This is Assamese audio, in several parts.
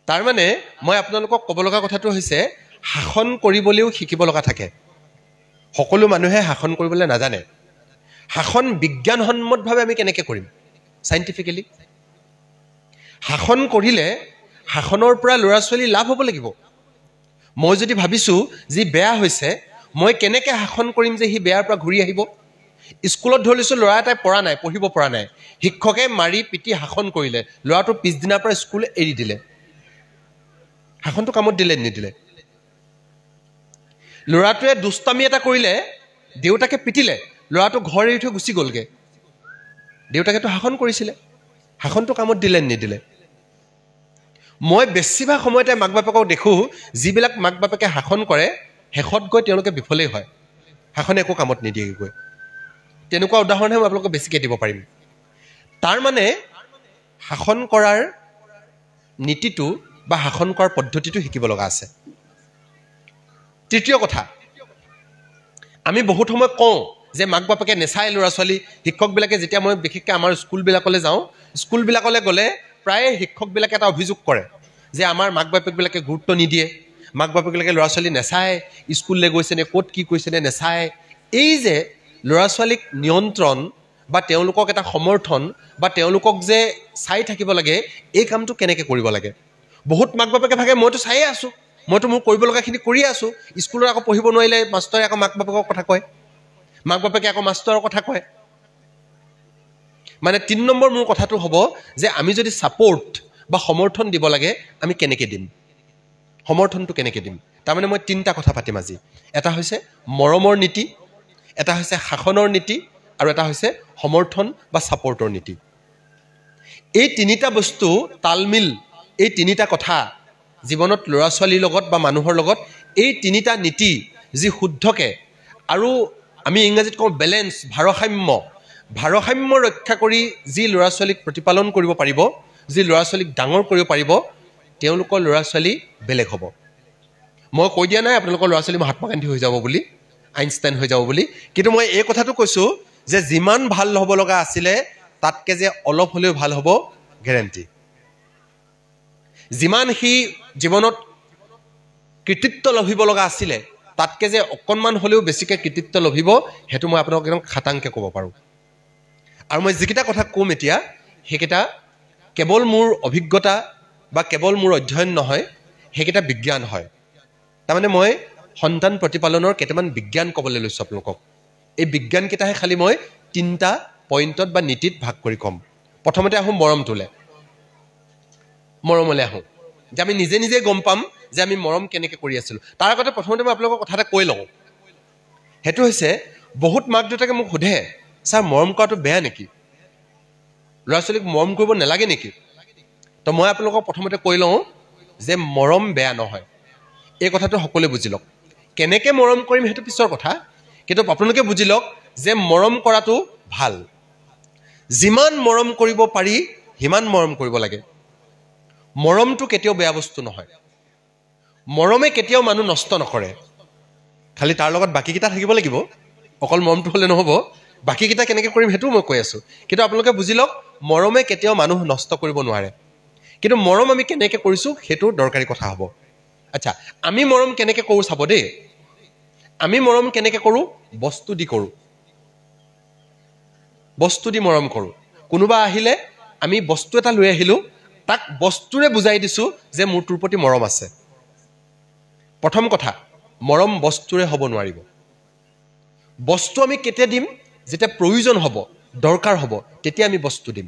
তাৰ মানে মই আপোনালোকক ক'ব লগা কথাটো হৈছে শাসন কৰিবলৈও শিকিব লগা থাকে সকলো মানুহে শাসন কৰিবলৈ নাজানে শাসন বিজ্ঞানসন্মতভাৱে আমি কেনেকৈ কৰিম সাইন্টিফিক্যালি শাসন কৰিলে শাসনৰ পৰা ল'ৰা ছোৱালী লাভ হ'ব লাগিব মই যদি ভাবিছোঁ যে বেয়া হৈছে মই কেনেকৈ শাসন কৰিম যে সি বেয়াৰ পৰা ঘূৰি আহিব স্কুলত ধৰিছোঁ ল'ৰা এটাই পঢ়া নাই পঢ়িব পৰা নাই শিক্ষকে মাৰি পিটি শাসন কৰিলে ল'ৰাটো পিছদিনাৰ পৰা স্কুল এৰি দিলে শাসনটো কামত দিলে নিদিলে ল'ৰাটোৱে দুষ্টামি এটা কৰিলে দেউতাকে পিটিলে ল'ৰাটো ঘৰ এৰি থৈ গুচি গ'লগৈ দেউতাকেতো শাসন কৰিছিলে শাসনটো কামত দিলে নিদিলে মই বেছিভাগ সময়তে মাক বাপেকক দেখোঁ যিবিলাক মাক বাপেকে শাসন কৰে শেষত গৈ তেওঁলোকে বিফলেই হয় শাসনে একো কামত নিদিয়েগৈ তেনেকুৱা উদাহৰণহে মই আপোনালোকক বেছিকৈ দিব পাৰিম তাৰ মানে শাসন কৰাৰ নীতিটো বা শাসন কৰাৰ পদ্ধতিটো শিকিব লগা আছে তৃতীয় কথা আমি বহুত সময় কওঁ যে মাক বাপেকে নেচাই ল'ৰা ছোৱালী শিক্ষকবিলাকে যেতিয়া মই বিশেষকৈ আমাৰ স্কুলবিলাকলৈ যাওঁ স্কুলবিলাকলৈ গ'লে প্ৰায়ে শিক্ষকবিলাকে এটা অভিযোগ কৰে যে আমাৰ মাক বাপেকবিলাকে গুৰুত্ব নিদিয়ে মাক বাপেকবিলাকে ল'ৰা ছোৱালী নেচায় স্কুললৈ গৈছেনে ক'ত কি কৈছেনে নেচায় এই যে ল'ৰা ছোৱালীক নিয়ন্ত্ৰণ বা তেওঁলোকক এটা সমৰ্থন বা তেওঁলোকক যে চাই থাকিব লাগে এই কামটো কেনেকৈ কৰিব লাগে বহুত মাক বাপেকে ভাগে মইতো চায়ে আছোঁ মইতো মোৰ কৰিব লগাখিনি কৰিয়ে আছোঁ স্কুলত আকৌ পঢ়িব নোৱাৰিলে মাষ্টৰে আকৌ মাক বাপেকৰ কথা কয় মাক বাপেকে আকৌ মাষ্টৰৰ কথা কয় মানে 3 নম্বৰ মোৰ কথাটো হ'ব যে আমি যদি ছাপোৰ্ট বা সমৰ্থন দিব লাগে আমি কেনেকৈ দিম সমৰ্থনটো কেনেকৈ দিম তাৰমানে মই 3টা কথা পাতিম আজি এটা হৈছে মৰমৰ নীতি এটা হৈছে শাসনৰ নীতি আৰু এটা হৈছে সমৰ্থন বা ছাপোৰ্টৰ নীতি এই 3টা বস্তু তালমিল এই 3টা কথা জীৱনত ল'ৰা ছোৱালীৰ লগত বা মানুহৰ লগত এই 3টা নীতি যি শুদ্ধকৈ আৰু আমি ইংৰাজীত কওঁ বেলেঞ্চ ভাৰসাম্য ৰক্ষা কৰি যি ল'ৰা ছোৱালীক প্ৰতিপালন কৰিব পাৰিব যি ল'ৰা ছোৱালীক ডাঙৰ কৰিব পাৰিব তেওঁলোকৰ ল'ৰা ছোৱালী বেলেগ হ'ব মই কৈ দিয়া নাই আপোনালোকৰ ল'ৰা ছোৱালী মহাত্মা গান্ধী হৈ যাব বুলি আইনষ্টাইন হৈ যাব বুলি কিন্তু মই এই কথাটো কৈছোঁ যে যিমান ভাল হ'ব লগা আছিলে তাতকৈ যে অলপ হ'লেও ভাল হ'ব গেৰেণ্টি যিমান সি জীৱনত কৃতিত্ব লভিব লগা আছিলে তাতকৈ যে অকণমান হ'লেও বেছিকৈ কৃতিত্ব লভিব সেইটো মই আপোনালোকক একদম খাটাংকৈ ক'ব পাৰোঁ আৰু মই যিকেইটা কথা ক'ম এতিয়া সেইকেইটা কেৱল মোৰ অভিজ্ঞতা বা কেৱল মোৰ অধ্যয়ন নহয় সেইকেইটা বিজ্ঞান হয় তাৰমানে মই সন্তান প্ৰতিপালনৰ কেইটামান বিজ্ঞান ক'বলৈ লৈছোঁ আপোনালোকক এই বিজ্ঞানকেইটাহে খালি মই 3টা পইণ্টত বা নীতিত ভাগ কৰি ক'ম প্ৰথমতে আহোঁ মৰমলৈ আহোঁ যে আমি নিজে নিজে গম পাম যে আমি মৰম কেনেকৈ কৰি আছিলোঁ তাৰ আগতে প্ৰথমতে মই আপোনালোকক কথা এটা কৈ লওঁ সেইটো হৈছে বহুত মাক দেউতাকে মোক সোধে ছাৰ মৰম কৰাটো বেয়া নেকি ল'ৰা ছোৱালীক মৰম কৰিব নালাগে নেকি তো মই আপোনালোকক প্ৰথমতে কৈ লওঁ যে মৰম বেয়া নহয় এই কথাটো সকলোৱে বুজি লওক কেনেকৈ মৰম কৰিম সেইটো পিছৰ কথা কিন্তু আপোনালোকে বুজি লওক যে মৰম কৰাটো ভাল যিমান মৰম কৰিব পাৰি সিমান মৰম কৰিব লাগে মৰমটো কেতিয়াও বেয়া বস্তু নহয় মৰমে কেতিয়াও মানুহ নষ্ট নকৰে খালি তাৰ লগত বাকীকেইটা থাকিব লাগিব অকল মৰমটো হ'লে নহ'ব বাকীকেইটা কেনেকৈ কৰিম সেইটোও মই কৈ আছোঁ কিন্তু আপোনালোকে বুজি লওক মৰমে কেতিয়াও মানুহ নষ্ট কৰিব নোৱাৰে কিন্তু মৰম আমি কেনেকৈ কৰিছোঁ সেইটো দৰকাৰী কথা হ'ব আচ্ছা আমি মৰম কেনেকৈ কৰোঁ চাব দেই আমি মৰম কেনেকৈ কৰোঁ বস্তু দি মৰম কৰোঁ কোনোবা আহিলে আমি বস্তু এটা লৈ আহিলোঁ তাক বস্তুৰে বুজাই দিছোঁ যে মোৰ তোৰ প্ৰতি মৰম আছে প্ৰথম কথা মৰম বস্তুৰে হ'ব নোৱাৰিব বস্তু আমি কেতিয়া দিম যেতিয়া প্ৰয়োজন হ'ব দৰকাৰ হ'ব তেতিয়া আমি বস্তু দিম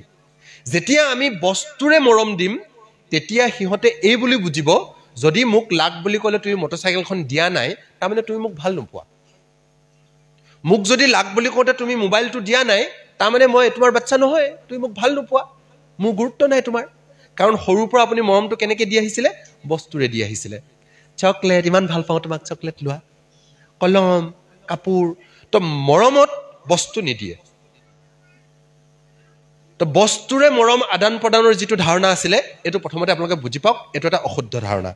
যেতিয়া আমি বস্তুৰে মৰম দিম তেতিয়া সিহঁতে এই বুলি বুজিব যদি মোক লাগ বুলি ক'লে তুমি মটৰচাইকেলখন দিয়া নাই তাৰমানে তুমি মোক ভাল নোপোৱা মোক যদি লাগ বুলি কওঁতে তুমি মোবাইলটো দিয়া নাই তাৰমানে মই তোমাৰ বাচ্চা নহয় তুমি মোক ভাল নোপোৱা মোৰ গুৰুত্ব নাই তোমাৰ কাৰণ সৰুৰ পৰা আপুনি মৰমটো কেনেকৈ দি আহিছিলে বস্তুৰে দি আহিছিলে চকলেট ইমান ভাল পাওঁ তোমাক চকলেট লোৱা কলম কাপোৰ তো মৰমত বস্তু নিদিয়ে তো বস্তুৰে মৰম আদান প্ৰদানৰ যিটো ধাৰণা আছিলে এইটো প্ৰথমতে আপোনালোকে বুজি পাওক এইটো এটা অশুদ্ধ ধাৰণা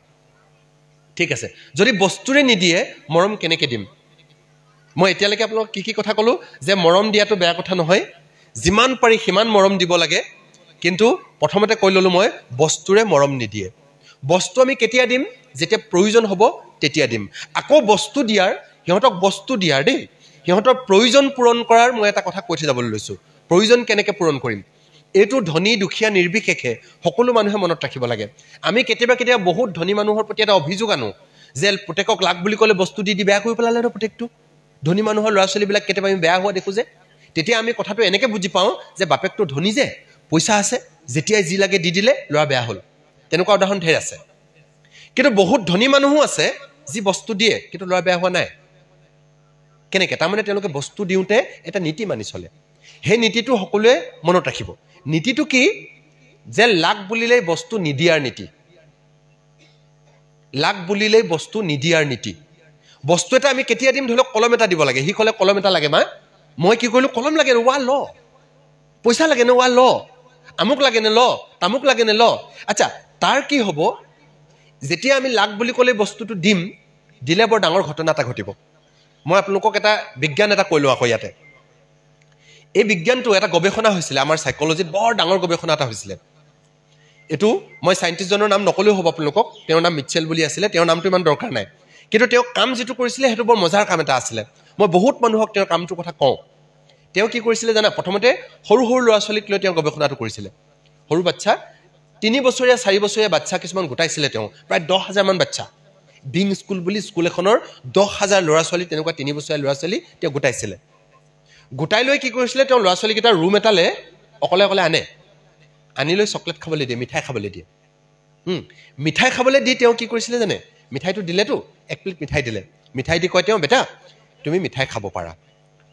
ঠিক আছে যদি বস্তুৰে নিদিয়ে মৰম কেনেকৈ দিম মই এতিয়ালৈকে আপোনালোকক কি কথা ক'লোঁ যে মৰম দিয়াটো বেয়া কথা নহয় যিমান পাৰি সিমান মৰম দিব লাগে কিন্তু প্ৰথমতে কৈ ল'লোঁ মই বস্তুৰে মৰম নিদিয়ে বস্তু আমি কেতিয়া দিম যেতিয়া প্ৰয়োজন হ'ব তেতিয়া দিম আকৌ বস্তু দিয়াৰ সিহঁতক বস্তু দিয়াৰ দেই সিহঁতৰ প্ৰয়োজন পূৰণ কৰাৰ মই এটা কথা কৈ থৈ যাবলৈ লৈছোঁ প্ৰয়োজন কেনেকৈ পূৰণ কৰিম এইটো ধনী দুখীয়া নিৰ্বিশেষে সকলো মানুহে মনত ৰাখিব লাগে আমি কেতিয়াবা কেতিয়াবা বহুত ধনী মানুহৰ প্ৰতি এটা অভিযোগ আনো যে পুতেকক লাগ বুলি ক'লে বস্তু দি বেয়া কৰি পেলালে ন পুতেকটো ধনী মানুহৰ ল'ৰা ছোৱালীবিলাক কেতিয়াবা আমি বেয়া হোৱা দেখোঁ যে তেতিয়া আমি কথাটো এনেকৈ বুজি পাওঁ যে বাপেকটো ধনী যে পইচা আছে যেতিয়াই যি লাগে দি দিলে ল'ৰা বেয়া হ'ল তেনেকুৱা উদাহৰণ ঢেৰ আছে কিন্তু বহুত ধনী মানুহো আছে যি বস্তু দিয়ে কিন্তু ল'ৰা বেয়া হোৱা নাই কেনেকৈ তাৰমানে তেওঁলোকে বস্তু দিওঁতে এটা নীতি মানি চলে সেই নীতিটো সকলোৱে মনত ৰাখিব নীতিটো কি যে লাগ বুলিলেই বস্তু নিদিয়াৰ নীতি লাগ বুলিলেই বস্তু নিদিয়াৰ নীতি বস্তু এটা আমি কেতিয়া দিম ধৰি লওক কলম এটা দিব লাগে সি ক'লে কলম এটা লাগে মা মই কি কৰিলোঁ কলম লাগে ৱা ল পইচা লাগে নে ৱা ল আমুক লাগে নে ল তামুক লাগে নে ল আচ্ছা তাৰ কি হ'ব যেতিয়া আমি লাগ বুলি ক'লে বস্তুটো দিম দিলে বৰ ডাঙৰ ঘটনা এটা ঘটিব মই আপোনালোকক এটা বিজ্ঞান এটা কৈ লওঁ আকৌ ইয়াতে এই বিজ্ঞানটো এটা গৱেষণা হৈছিলে আমাৰ সাইকোলজিত বৰ ডাঙৰ গৱেষণা এটা হৈছিলে এইটো মই সাইণ্টিষ্টজনৰ নাম নকলেও হ'ব আপোনালোকক তেওঁৰ নাম মিটচেল বুলি আছিলে তেওঁৰ নামটো ইমান দৰকাৰ নাই কিন্তু তেওঁ কাম যিটো কৰিছিলে সেইটো বৰ মজাৰ কাম এটা আছিলে মই বহুত মানুহক তেওঁৰ কামটোৰ কথা কওঁ তেওঁ কি কৰিছিলে জানা প্ৰথমতে সৰু সৰু ল'ৰা ছোৱালীক লৈ তেওঁ গৱেষণাটো কৰিছিলে সৰু বাচ্চা 3 বছৰীয়া 4 বছৰীয়া বাচ্চা কিছুমান গোটাইছিলে তেওঁ প্ৰায় 10,000 মান বাচ্চা বিং স্কুল বুলি স্কুল এখনৰ 10,000 ল'ৰা ছোৱালী তেনেকুৱা 3 বছৰীয়া ল'ৰা ছোৱালী তেওঁ গোটাইছিলে গোটাই লৈ কি কৰিছিলে তেওঁ ল'ৰা ছোৱালীকেইটা ৰুম এটালে অকলে অকলে আনি লৈ চকলেট খাবলৈ দিয়ে মিঠাই খাবলৈ দিয়ে মিঠাই খাবলৈ দি তেওঁ কি কৰিছিলে জানে মিঠাইটো দিলেতো এক প্লেট মিঠাই দিলে মিঠাই দি কয় তেওঁ বেটা তুমি মিঠাই খাব পাৰা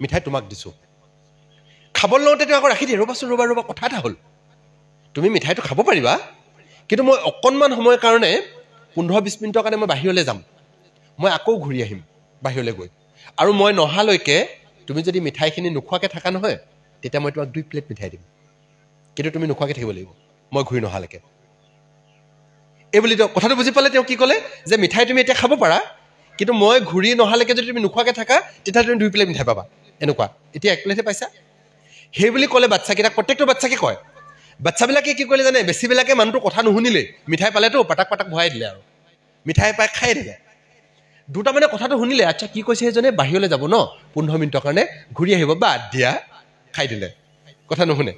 মিঠাই তোমাক দিছোঁ খাবলৈ লওঁতে তেওঁ আকৌ ৰাখি দিয়ে ৰ'বাচোন ৰ'বা কথা এটা হ'ল তুমি মিঠাইটো খাব পাৰিবা কিন্তু মই অকণমান সময়ৰ কাৰণে 15-20 মিনিটৰ কাৰণে মই বাহিৰলৈ যাম মই আকৌ ঘূৰি আহিম বাহিৰলৈ গৈ আৰু মই নহালৈকে তুমি যদি মিঠাইখিনি নোখোৱাকৈ থাকা নহয় তেতিয়া মই তোমাক 2 প্লেট মিঠাই দিম কিন্তু তুমি নোখোৱাকৈ থাকিব লাগিব মই ঘূৰি নহালৈকে এই বুলি তেওঁ কথাটো বুজি পালে তেওঁ কি ক'লে যে মিঠাই তুমি এতিয়া খাব পাৰা কিন্তু মই ঘূৰি নহালৈকে যদি তুমি নোখোৱাকৈ থাকা তেতিয়া তুমি 2 প্লেট মিঠাই পাবা এনেকুৱা এতিয়া 1 প্লেটহে পাইছা সেই বুলি ক'লে বাচ্চাকেইটাক প্ৰত্যেকটো বাচ্চাকে কয় বাচ্চাবিলাকে কি কৰিলে জানে বেছিবিলাকে মানুহটো কথা নুশুনিলে মিঠাই পালেতো পাটাক ভৰাই দিলে আৰু মিঠাই পাই খাই দিলে দুটা মানে কথাটো শুনিলে আচ্ছা কি কৈছে সেইজনে বাহিৰলৈ যাব ন 15 মিনিটৰ কাৰণে ঘূৰি আহিব বাদ দিয়া খাই দিলে কথা নুশুনে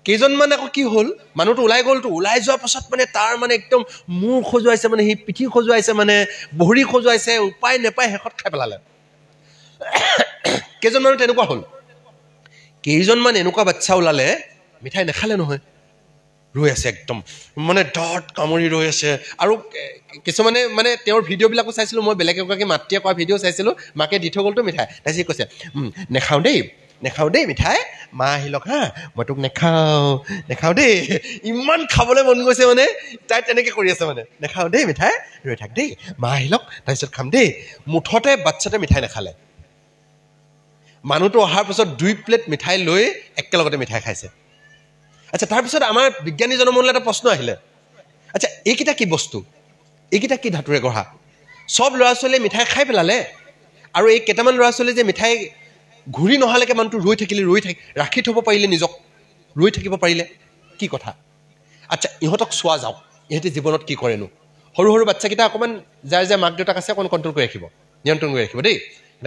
কেইজনমান আকৌ কি হ'ল মানুহটো ওলাই গ'লতো ওলাই যোৱাৰ পাছত মানে তাৰ মানে একদম মূৰ খজুৱাইছে মানে সি পিঠি খজুৱাইছে মানে ভৰি খজুৱাইছে উপায় নেপায় শেষত খাই পেলালে কেইজনমান তেনেকুৱা হ'ল কেইজনমান এনেকুৱা বাচ্চা ওলালে মিঠাই নাখালে নহয় ৰৈ আছে একদম মানে ডট কামুৰি ৰৈ আছে আৰু কিছুমানে মানে তেওঁৰ ভিডিঅ'বিলাকো চাইছিলোঁ মই বেলেগ এগৰাকী মাতৃয়ে কোৱা ভিডিঅ' চাইছিলোঁ মাকে দি থৈ গ'লতো মিঠাই তাৰপিছত কৈছে নেখাওঁ দেই মিঠাই মা আহিলক হা মই তোক নেখাওঁ দেই ইমান খাবলৈ মন গৈছে মানে তাই তেনেকৈ কৰি আছে মানে নেখাওঁ দেই মিঠাই ৰৈ থাক দেই মা আহিলক তাৰপিছত খাম দেই মুঠতে বাচ্চাতে মিঠাই নাখালে মানুহটো অহাৰ পিছত 2 প্লেট মিঠাই লৈ একেলগতে মিঠাই খাইছে আচ্ছা তাৰপিছত আমাৰ বিজ্ঞানীজনৰ মনলৈ এটা প্ৰশ্ন আহিলে আচ্ছা এইকেইটা কি বস্তু এইকেইটা কি ধাতুৰে গঢ়া সব ল'ৰা ছোৱালীয়ে মিঠাই খাই পেলালে আৰু এই কেইটামান ল'ৰা ছোৱালীয়ে যে মিঠাই ঘূৰি নহালৈকে মানুহটো ৰাখি থ'ব পাৰিলে নিজক ৰৈ থাকিব পাৰিলে কি কথা আচ্ছা ইহঁতক চোৱা যাওক ইহঁতে জীৱনত কি কৰেনো সৰু সৰু বাচ্চাকেইটা অকণমান যাৰ মাক দেউতাক আছে অকণ কণ্ট্ৰল কৰি ৰাখিব নিয়ন্ত্ৰণ কৰি ৰাখিব দেই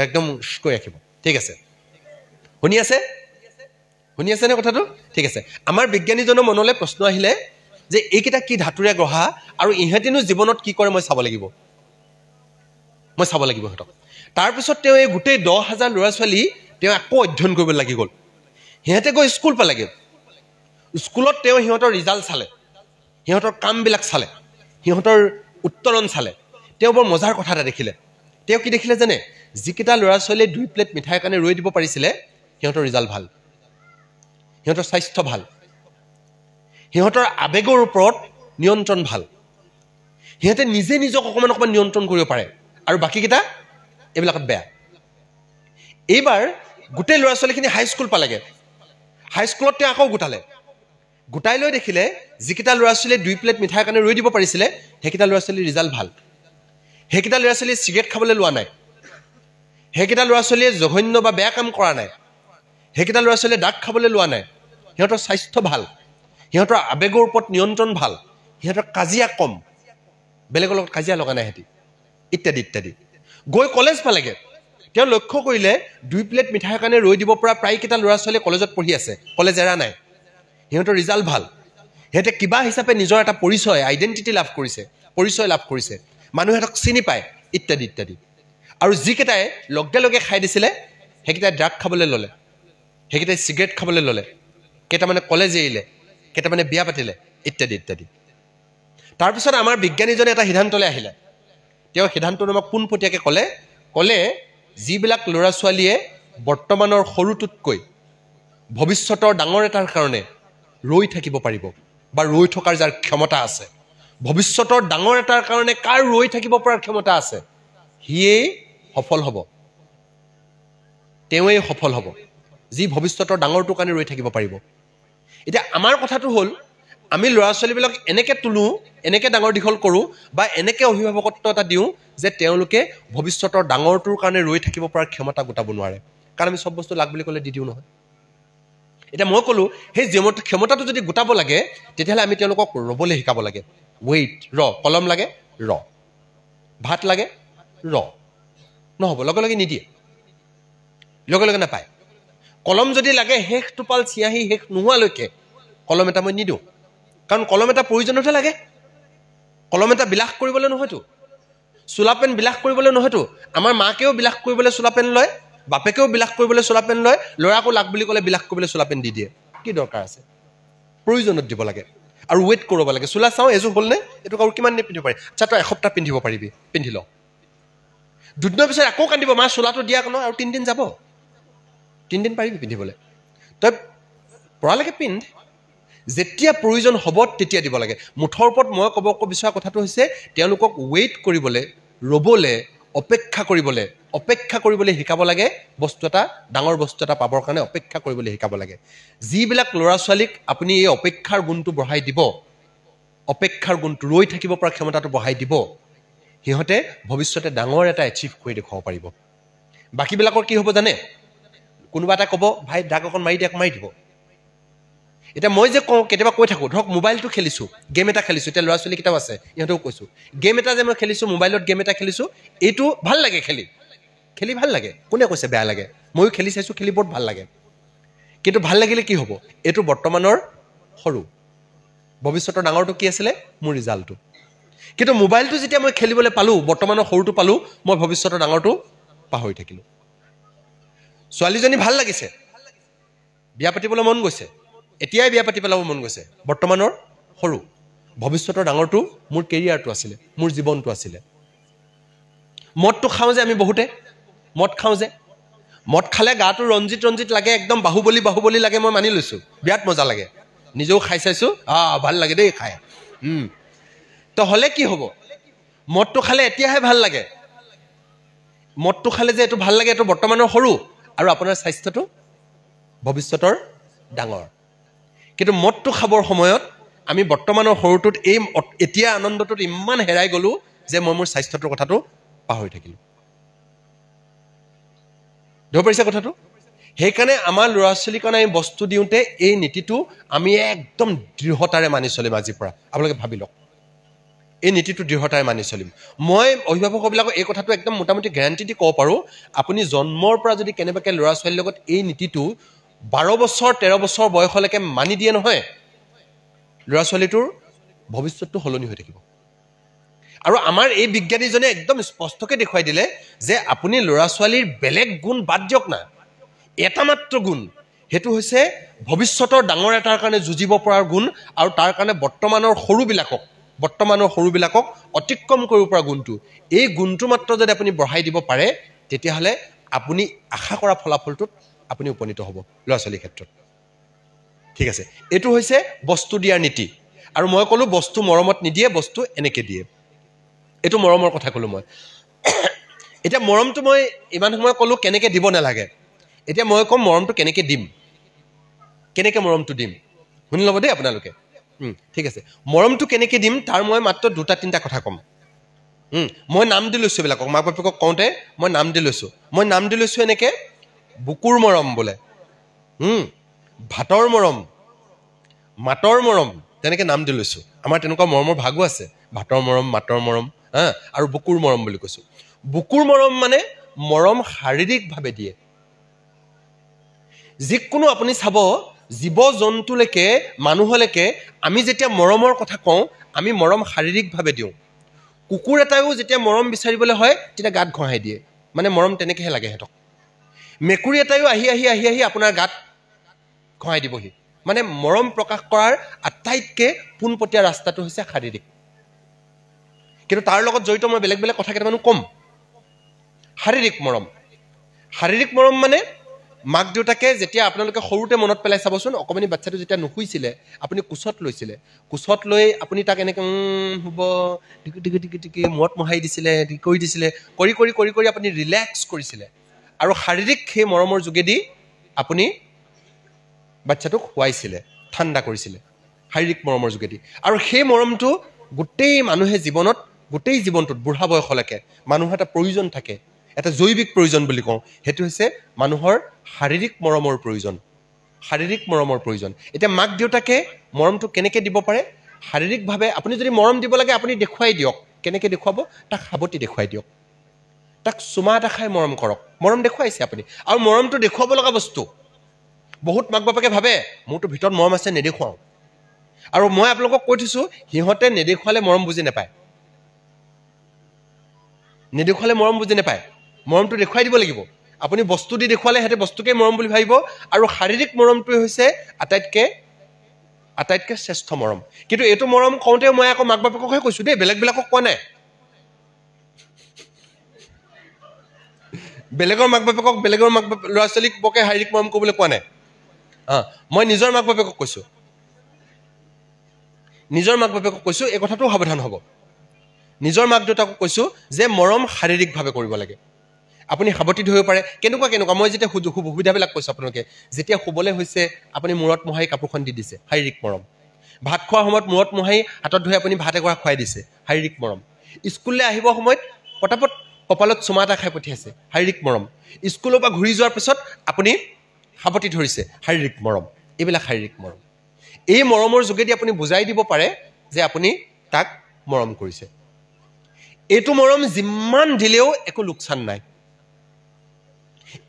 একদম কৰি ৰাখিব ঠিক আছে শুনি আছেনে কথাটো ঠিক আছে আমাৰ বিজ্ঞানীজনৰ মনলৈ প্ৰশ্ন আহিলে যে এইকেইটা কি ধাতুৰে গঢ়া আৰু ইহঁতেনো জীৱনত কি কৰে মই চাব লাগিব সিহঁতক তাৰপিছত তেওঁ এই গোটেই 10,000 ল'ৰা ছোৱালী তেওঁ আকৌ অধ্যয়ন কৰিব লাগি গ'ল সিহঁতে গৈ স্কুল পালেগৈ স্কুলত তেওঁ সিহঁতৰ ৰিজাল্ট চালে সিহঁতৰ কামবিলাক চালে সিহঁতৰ উত্তৰণ চালে তেওঁ বৰ মজাৰ কথা এটা দেখিলে তেওঁ কি দেখিলে জানে যিকেইটা ল'ৰা ছোৱালীয়ে 2 প্লেট মিঠাইৰ কাৰণে ৰৈ দিব পাৰিছিলে সিহঁতৰ ৰিজাল্ট ভাল সিহঁতৰ স্বাস্থ্য ভাল সিহঁতৰ আবেগৰ ওপৰত নিয়ন্ত্ৰণ ভাল সিহঁতে নিজক অকণমান নিয়ন্ত্ৰণ কৰিব পাৰে আৰু বাকীকেইটা এইবিলাকত বেয়া এইবাৰ গোটেই ল'ৰা ছোৱালীখিনি হাইস্কুল পালেগৈ হাইস্কুলত তেওঁ আকৌ গোটাই লৈ দেখিলে যিকেইটা ল'ৰা ছোৱালীয়ে 2 প্লেট মিঠাইৰ কাৰণে ৰৈ দিব পাৰিছিলে সেইকেইটা ল'ৰা ছোৱালীৰ ৰিজাল্ট ভাল সেইকেইটা ল'ৰা ছোৱালীয়ে চিগাৰেট খাবলৈ লোৱা নাই সেইকেইটা ল'ৰা ছোৱালীয়ে জঘন্য বা বেয়া কাম কৰা নাই সেইকেইটা ল'ৰা ছোৱালীয়ে দাগ খাবলৈ লোৱা নাই সিহঁতৰ স্বাস্থ্য ভাল সিহঁতৰ আবেগৰ ওপৰত নিয়ন্ত্ৰণ ভাল সিহঁতৰ কাজিয়া কম বেলেগৰ লগত কাজিয়া লগা নাই সিহঁতি ইত্যাদি ইত্যাদি গৈ কলেজ পালেগৈ তেওঁ লক্ষ্য কৰিলে 2 প্লেট মিঠাইৰ কাৰণে ৰৈ দিব পৰা প্ৰায়কেইটা ল'ৰা ছোৱালীয়ে কলেজত পঢ়ি আছে কলেজ এৰা নাই সিহঁতৰ ৰিজাল্ট ভাল সিহঁতে কিবা হিচাপে নিজৰ এটা পৰিচয় আইডেণ্টিটি লাভ কৰিছে পৰিচয় লাভ কৰিছে মানুহে সিহঁতক চিনি পায় ইত্যাদি ইত্যাদি আৰু যিকেইটাই লগে লগে খাই দিছিলে সেইকেইটাই ড্ৰাগ খাবলৈ ল'লে সেইকেইটাই চিগাৰেট খাবলৈ ল'লে কেইটামানে কলেজ এৰিলে কেইটামানে বিয়া পাতিলে ইত্যাদি ইত্যাদি তাৰপিছত আমাৰ বিজ্ঞানীজনে এটা সিদ্ধান্তলৈ আহিলে তেওঁ সিদ্ধান্তটো আমাক পোনপটীয়াকৈ ক'লে যিবিলাক ল'ৰা ছোৱালীয়ে বৰ্তমানৰ সৰুটোতকৈ ভৱিষ্যতৰ ডাঙৰ এটাৰ কাৰণে ৰৈ থাকিব পাৰিব বা ৰৈ থকাৰ যাৰ ক্ষমতা আছে ভৱিষ্যতৰ ডাঙৰ এটাৰ কাৰণে কাৰ ৰৈ থাকিব পৰাৰ ক্ষমতা আছে সিয়েই সফল হ'ব তেওঁৱেই সফল হ'ব যি ভৱিষ্যতৰ ডাঙৰটোৰ কাৰণে ৰৈ থাকিব পাৰিব এতিয়া আমাৰ কথাটো হ'ল আমি ল'ৰা ছোৱালীবিলাক এনেকৈ তোলোঁ এনেকৈ ডাঙৰ দীঘল কৰোঁ বা এনেকৈ অভিভাৱকত্ব এটা দিওঁ যে তেওঁলোকে ভৱিষ্যতৰ ডাঙৰটোৰ কাৰণে ৰৈ থাকিব পৰাৰ ক্ষমতা গোটাব নোৱাৰে কাৰণ আমি চব বস্তু লাগ বুলি ক'লে দি দিওঁ নহয় এতিয়া মই ক'লোঁ সেই ক্ষমতাটো যদি গোটাব লাগে তেতিয়াহ'লে আমি তেওঁলোকক ৰ'বলৈ শিকাব লাগে ৱেইট কলম লাগে ভাত লাগে নহ'ব লগে লগে নিদিয়ে লগে লগে নাপায় কলম যদি লাগে শেষ টোপাল চিয়াহী শেষ নোহোৱালৈকে কলম এটা মই নিদিওঁ কাৰণ কলম এটা প্ৰয়োজনতহে লাগে কলম এটা বিলাস কৰিবলৈ নহয়তো চোলা পেন বিলাস কৰিবলৈ নহয়তো আমাৰ মাকেও বিলাস কৰিবলৈ চোলা পেন লয় বাপেকেও বিলাস কৰিবলৈ চোলা পেন লয় ল'ৰাকো লাগ বুলি ক'লে বিলাস কৰিবলৈ চোলা পেন দি দিয়ে কি দৰকাৰ আছে প্ৰয়োজনত দিব লাগে আৰু ৱেইট কৰিব লাগে চোলা চাওঁ এযোৰ হ'লনে এইটো আৰু কিমান দিন পিন্ধিব পাৰি আচ্ছা তই এসপ্তাহ পিন্ধিব পাৰিবি পিন্ধি ল দুদিনৰ পিছত আকৌ কান্দিব মা চোলাটো দিয়া ন আৰু 3 দিন যাব 3 দিন পাৰিবি পিন্ধিবলৈ তই পৰালৈকে পিন্ধ যেতিয়া প্ৰয়োজন হ'ব তেতিয়া দিব লাগে মুঠৰ ওপৰত মই ক'ব বিচৰা কথাটো হৈছে তেওঁলোকক ৱেইট কৰিবলৈ ৰ'বলৈ অপেক্ষা কৰিবলৈ শিকাব লাগে বস্তু এটা ডাঙৰ বস্তু এটা পাবৰ কাৰণে অপেক্ষা কৰিবলৈ শিকাব লাগে যিবিলাক ল'ৰা ছোৱালীক আপুনি এই অপেক্ষাৰ গুণটো বঢ়াই দিব অপেক্ষাৰ গুণটো ৰৈ থাকিব পৰা ক্ষমতাটো বঢ়াই দিব সিহঁতে ভৱিষ্যতে ডাঙৰ এটা এচিভ কৰি দেখুৱাব পাৰিব বাকীবিলাকৰ কি হ'ব জানে কোনোবা এটা ক'ব ভাই ড্ৰাগ অকণ মাৰি দিব এতিয়া মই যে কওঁ কেতিয়াবা কৈ থাকোঁ ধৰক মোবাইলটো খেলিছোঁ গেম এটা খেলিছোঁ এতিয়া ল'ৰা ছোৱালীকেইটাও আছে ইহঁতেও কৈছোঁ গেম এটা যে মই খেলিছোঁ মোবাইলত গেম এটা খেলিছোঁ এইটো ভাল লাগে খেলি ভাল লাগে কোনে কৈছে বেয়া লাগে ময়ো খেলি চাইছোঁ খেলি বৰ ভাল লাগে কিন্তু ভাল লাগিলে কি হ'ব এইটো বৰ্তমানৰ সৰু ভৱিষ্যতৰ ডাঙৰটো কি আছিলে মোৰ ৰিজাল্টটো কিন্তু মোবাইলটো যেতিয়া মই খেলিবলৈ পালোঁ বৰ্তমানৰ সৰুটো পালোঁ মই ভৱিষ্যতৰ ডাঙৰটো পাহৰি থাকিলোঁ ছোৱালীজনী ভাল লাগিছে বিয়া পাতিবলৈ মন গৈছে এতিয়াই বিয়া পাতি পেলাব মন গৈছে বৰ্তমানৰ সৰু ভৱিষ্যতৰ ডাঙৰটো মোৰ কেৰিয়াৰটো আছিলে মোৰ জীৱনটো আছিলে মদটো খাওঁ যে আমি বহুতে মদ খাওঁ যে মদ খালে গাটো ৰঞ্জিত লাগে একদম বাহুবলী লাগে মই মানি লৈছোঁ বিৰাট মজা লাগে নিজেও খাই চাইছোঁ ভাল লাগে দেই খাই তো হ'লে কি হ'ব মদটো খালে এতিয়াহে ভাল লাগে মদটো খালে যে এইটো ভাল লাগে এইটো বৰ্তমানৰ সৰু আৰু আপোনাৰ স্বাস্থ্যটো ভৱিষ্যতৰ ডাঙৰ কিন্তু মদটো খাবৰ সময়ত আমি বৰ্তমানৰ সৰুটোত এই এতিয়া আনন্দটোত ইমান হেৰাই গ'লোঁ যে মই মোৰ স্বাস্থ্যটোৰ কথাটো পাহৰি থাকিলোঁ ধৰিব পাৰিছে কথাটো সেইকাৰণে আমাৰ ল'ৰা ছোৱালীৰ কাৰণে আমি বস্তু দিওঁতে এই নীতিটো আমি একদম দৃঢ়তাৰে মানি চলিম আজিৰ পৰা আপোনালোকে ভাবি লওক এই নীতিটো দৃঢ়তাৰে মানি চলিম মই অভিভাৱকবিলাকক এই কথাটো একদম মোটামুটি গেৰাণ্টি দি ক'ব পাৰোঁ আপুনি জন্মৰ পৰা যদি কেনেবাকৈ ল'ৰা ছোৱালীৰ লগত এই নীতিটো 12 বছৰ 13 বছৰ বয়সলৈকে মানি দিয়ে নহয় ল'ৰা ছোৱালীটোৰ ভৱিষ্যতটো সলনি হৈ থাকিব আৰু আমাৰ এই বিজ্ঞানীজনে একদম স্পষ্টকৈ দেখুৱাই দিলে যে আপুনি ল'ৰা ছোৱালীৰ বেলেগ গুণ বাদ দিয়ক না এটা মাত্ৰ গুণ সেইটো হৈছে ভৱিষ্যতৰ ডাঙৰ এটাৰ কাৰণে যুঁজিব পৰাৰ গুণ আৰু তাৰ কাৰণে বৰ্তমানৰ সৰুবিলাকক অতিক্ৰম কৰিব পৰা গুণটো এই গুণটো মাত্ৰ যদি আপুনি বঢ়াই দিব পাৰে তেতিয়াহ'লে আপুনি আশা কৰা ফলাফলটোত আপুনি উপনীত হ'ব ল'ৰা ছোৱালীৰ ক্ষেত্ৰত ঠিক আছে এইটো হৈছে বস্তু দিয়াৰ নীতি আৰু মই ক'লোঁ বস্তু মৰমত নিদিয়ে বস্তু এনেকৈ দিয়ে এইটো মৰমৰ কথা ক'লোঁ মই এতিয়া মৰমটো মই ইমান সময় ক'লোঁ কেনেকৈ দিব নালাগে এতিয়া মই ক'ম মৰমটো কেনেকৈ দিম শুনি ল'ব দেই আপোনালোকে ঠিক আছে মৰমটো কেনেকৈ দিম তাৰ মই মাত্ৰ 2-3টা কথা ক'ম মই নাম দি লৈছোঁ এইবিলাকক মাক বাপেকক কওঁতে মই নাম দি লৈছোঁ এনেকৈ বুকুৰ মৰম বোলে ভাতৰ মৰম মাতৰ মৰম তেনেকৈ নাম দি লৈছোঁ আমাৰ তেনেকুৱা মৰমৰ ভাগো আছে ভাতৰ মৰম মাতৰ মৰম আৰু বুকুৰ মৰম বুলি কৈছোঁ বুকুৰ মৰম মানে মৰম শাৰীৰিকভাৱে দিয়ে যিকোনো আপুনি চাব জীৱ জন্তুলৈকে মানুহলৈকে আমি যেতিয়া মৰমৰ কথা কওঁ আমি মৰম শাৰীৰিকভাৱে দিওঁ কুকুৰ এটাও যেতিয়া মৰম বিচাৰিবলৈ হয় তেতিয়া গাত ঘঁহাই দিয়ে মানে মৰম তেনেকৈহে লাগে সিহঁতক মেকুৰী এটাও আহি আহি আহি আহি আপোনাৰ গাত ঘঁহাই দিবহি মানে মৰম প্ৰকাশ কৰাৰ আটাইতকৈ পোনপটীয়া ৰাস্তাটো হৈছে শাৰীৰিক কিন্তু তাৰ লগত জড়িত মই বেলেগ বেলেগ কথা কেইটামানো ক'ম শাৰীৰিক মৰম মানে মাক দেউতাকে যেতিয়া আপোনালোকে সৰুতে মনত পেলাই চাবচোন অকমানি বাচ্চাটো যেতিয়া নুশুইছিলে আপুনি কোচত লৈছিলে কোচত লৈ আপুনি তাক এনেকৈ হ'ব টিকি টিকি টিকি টিকি মূৰত মোহাৰি দিছিলে কৰি দিছিলে কৰি কৰি কৰি কৰি আপুনি ৰিলেক্স কৰিছিলে আৰু শাৰীৰিক সেই মৰমৰ যোগেদি আপুনি বাচ্চাটোক শুৱাইছিলে ঠাণ্ডা কৰিছিলে শাৰীৰিক মৰমৰ যোগেদি আৰু সেই মৰমটো গোটেই মানুহে জীৱনত গোটেই জীৱনটোত বুঢ়া বয়সলৈকে মানুহৰ এটা প্ৰয়োজন থাকে এটা জৈৱিক প্ৰয়োজন বুলি কওঁ সেইটো হৈছে মানুহৰ শাৰীৰিক মৰমৰ প্ৰয়োজন এতিয়া মাক দেউতাকে মৰমটো কেনেকৈ দিব পাৰে শাৰীৰিকভাৱে আপুনি যদি মৰম দিব লাগে আপুনি দেখুৱাই দিয়ক কেনেকৈ দেখুৱাব তাক সাৱটি দেখুৱাই দিয়ক তাক চুমা এটা খাই মৰম কৰক মৰম দেখুৱাইছে আপুনি আৰু মৰমটো দেখুৱাব লগা বস্তু বহুত মাক বাপেকে ভাবে মোৰতো ভিতৰত মৰম আছে নেদেখুৱাওঁ আৰু মই আপোনালোকক কৈ থৈছোঁ সিহঁতে নেদেখুৱালে মৰম বুজি নাপায় মৰমটো দেখুৱাই দিব লাগিব আপুনি বস্তু দি দেখুৱালে সিহঁতে বস্তুকে মৰম বুলি ভাবিব আৰু শাৰীৰিক মৰমটোৱে হৈছে আটাইতকৈ শ্ৰেষ্ঠ মৰম কিন্তু এইটো মৰম কওঁতে মই আকৌ মাক বাপেককহে কৈছোঁ দেই বেলেগবিলাকক কোৱা নাই বেলেগৰ মাক বাপেকক ল'ৰা ছোৱালীক বকে শাৰীৰিক মৰম কৰিবলৈ কোৱা নাই মই নিজৰ মাক বাপেকক কৈছোঁ এই কথাটো সাৱধান হ'ব নিজৰ মাক দেউতাকক কৈছোঁ যে মৰম শাৰীৰিকভাৱে কৰিব লাগে আপুনি সাৱটি ধৰিব পাৰে কেনেকুৱা মই যেতিয়া সুবিধাবিলাক কৈছোঁ আপোনালোকে যেতিয়া শুবলৈ হৈছে আপুনি মূৰত মোহাৰি কাপোৰখন দি দিছে শাৰীৰিক মৰম ভাত খোৱাৰ সময়ত মূৰত মোহাৰি হাতত ধৰি আপুনি ভাত এগৰা খুৱাই দিছে শাৰীৰিক মৰম স্কুললৈ আহিবৰ সময়ত পটাপট কপালত চুমা এটা খাই পঠিয়াইছে শাৰীৰিক মৰম স্কুলৰ পৰা ঘূৰি যোৱাৰ পিছত আপুনি সাৱটি ধৰিছে শাৰীৰিক মৰম এইবিলাক শাৰীৰিক মৰম এই মৰমৰ যোগেদি আপুনি বুজাই দিব পাৰে যে আপুনি তাক মৰম কৰিছে এইটো মৰম যিমান দিলেও একো লোকচান নাই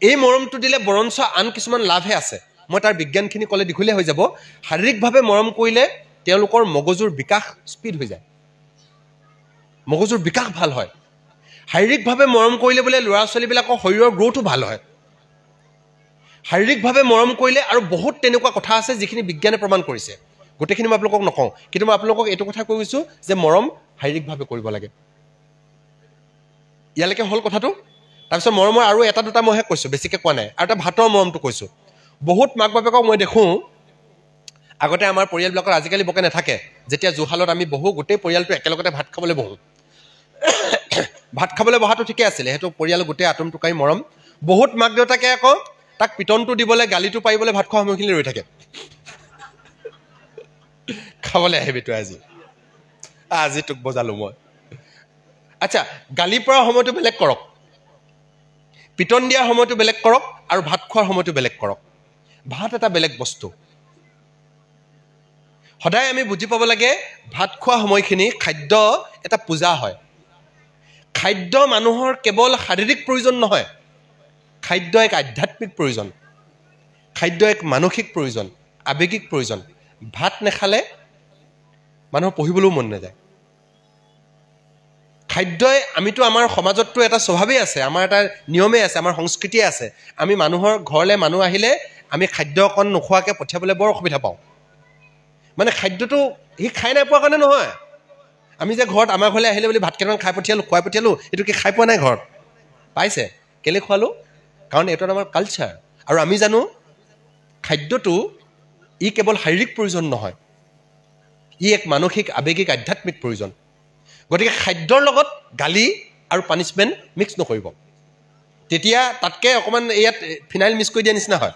এই মৰমটো দিলে বৰঞ্চ আন কিছুমান লাভহে আছে মই তাৰ বিজ্ঞানখিনি ক'লে দীঘলীয়া হৈ যাব শাৰীৰিকভাৱে মৰম কৰিলে তেওঁলোকৰ মগজুৰ বিকাশ স্পীড হৈ যায় মগজুৰ বিকাশ ভাল হয় শাৰীৰিকভাৱে মৰম কৰিলে বোলে ল'ৰা ছোৱালীবিলাকৰ শৰীৰৰ গ্ৰথো ভাল হয় শাৰীৰিকভাৱে মৰম কৰিলে আৰু বহুত তেনেকুৱা কথা আছে যিখিনি বিজ্ঞানে প্ৰমাণ কৰিছে গোটেইখিনি মই আপোনালোকক নকওঁ কিন্তু মই আপোনালোকক এইটো কথা কৈ গৈছোঁ যে মৰম শাৰীৰিকভাৱে কৰিব লাগে ইয়ালৈকে হ'ল কথাটো তাৰপিছত মৰমৰ আৰু এটা দুটা মইহে কৈছোঁ বেছিকৈ কোৱা নাই আৰু এটা ভাতৰ মৰমটো কৈছোঁ বহুত মাক বাপেকক মই দেখোঁ আগতে আমাৰ পৰিয়ালবিলাকৰ আজিকালি বকে নাথাকে যেতিয়া জুহালত আমি বহোঁ গোটেই পৰিয়ালটো একেলগতে ভাত খাবলৈ বহোঁ ভাত খাবলৈ বহাটো ঠিকে আছিলে সেইটো পৰিয়াল গোটেই আটোম টোকাৰি মৰম বহুত মাক দেউতাকে আকৌ তাক পিটনটো দিবলৈ গালিটো পাৰিবলৈ ভাত খোৱা সময়খিনি ৰৈ থাকে খাবলৈ আহিবি তই আজি তোক বজালোঁ মই আচ্ছা গালি পৰাৰ সময়টো বেলেগ কৰক পিটন দিয়াৰ সময়টো বেলেগ কৰক আৰু ভাত খোৱাৰ সময়টো বেলেগ কৰক ভাত এটা বেলেগ বস্তু সদায় আমি বুজি পাব লাগে ভাত খোৱা সময়খিনি খাদ্য এটা পূজা হয় খাদ্য মানুহৰ কেৱল শাৰীৰিক প্ৰয়োজন নহয় খাদ্য এক আধ্যাত্মিক প্ৰয়োজন খাদ্য এক মানসিক প্ৰয়োজন আৱেগিক প্ৰয়োজন ভাত নাখালে মানুহৰ পঢ়িবলৈও মন নাযায় খাদ্যই আমিতো আমাৰ সমাজততো এটা স্বভাৱেই আছে আমাৰ এটা নিয়মেই আছে আমাৰ সংস্কৃতিয়ে আছে আমি মানুহৰ ঘৰলৈ মানুহ আহিলে আমি খাদ্য অকণ নোখোৱাকৈ পঠিয়াবলৈ বৰ অসুবিধা পাওঁ মানে খাদ্যটো সি খাই নাই পোৱাৰ কাৰণে নহয় আমি যে ঘৰত আমাৰ ঘৰলৈ আহিলে বুলি ভাত কেইটামান খুৱাই পঠিয়ালোঁ এইটো কি খাই পোৱা নাই ঘৰত পাইছে কেলৈ খোৱালোঁ কাৰণ এইটো আমাৰ কালচাৰ আৰু আমি জানো খাদ্যটো ই কেৱল শাৰীৰিক প্ৰয়োজন নহয় ই এক মানসিক আৱেগিক আধ্যাত্মিক প্ৰয়োজন গতিকে খাদ্যৰ লগত গালি আৰু পানিছমেণ্ট মিক্স নকৰিব তেতিয়া তাতকৈ অকণমান ইয়াত ফিনাইল মিক্স কৰি দিয়া নিচিনা হয়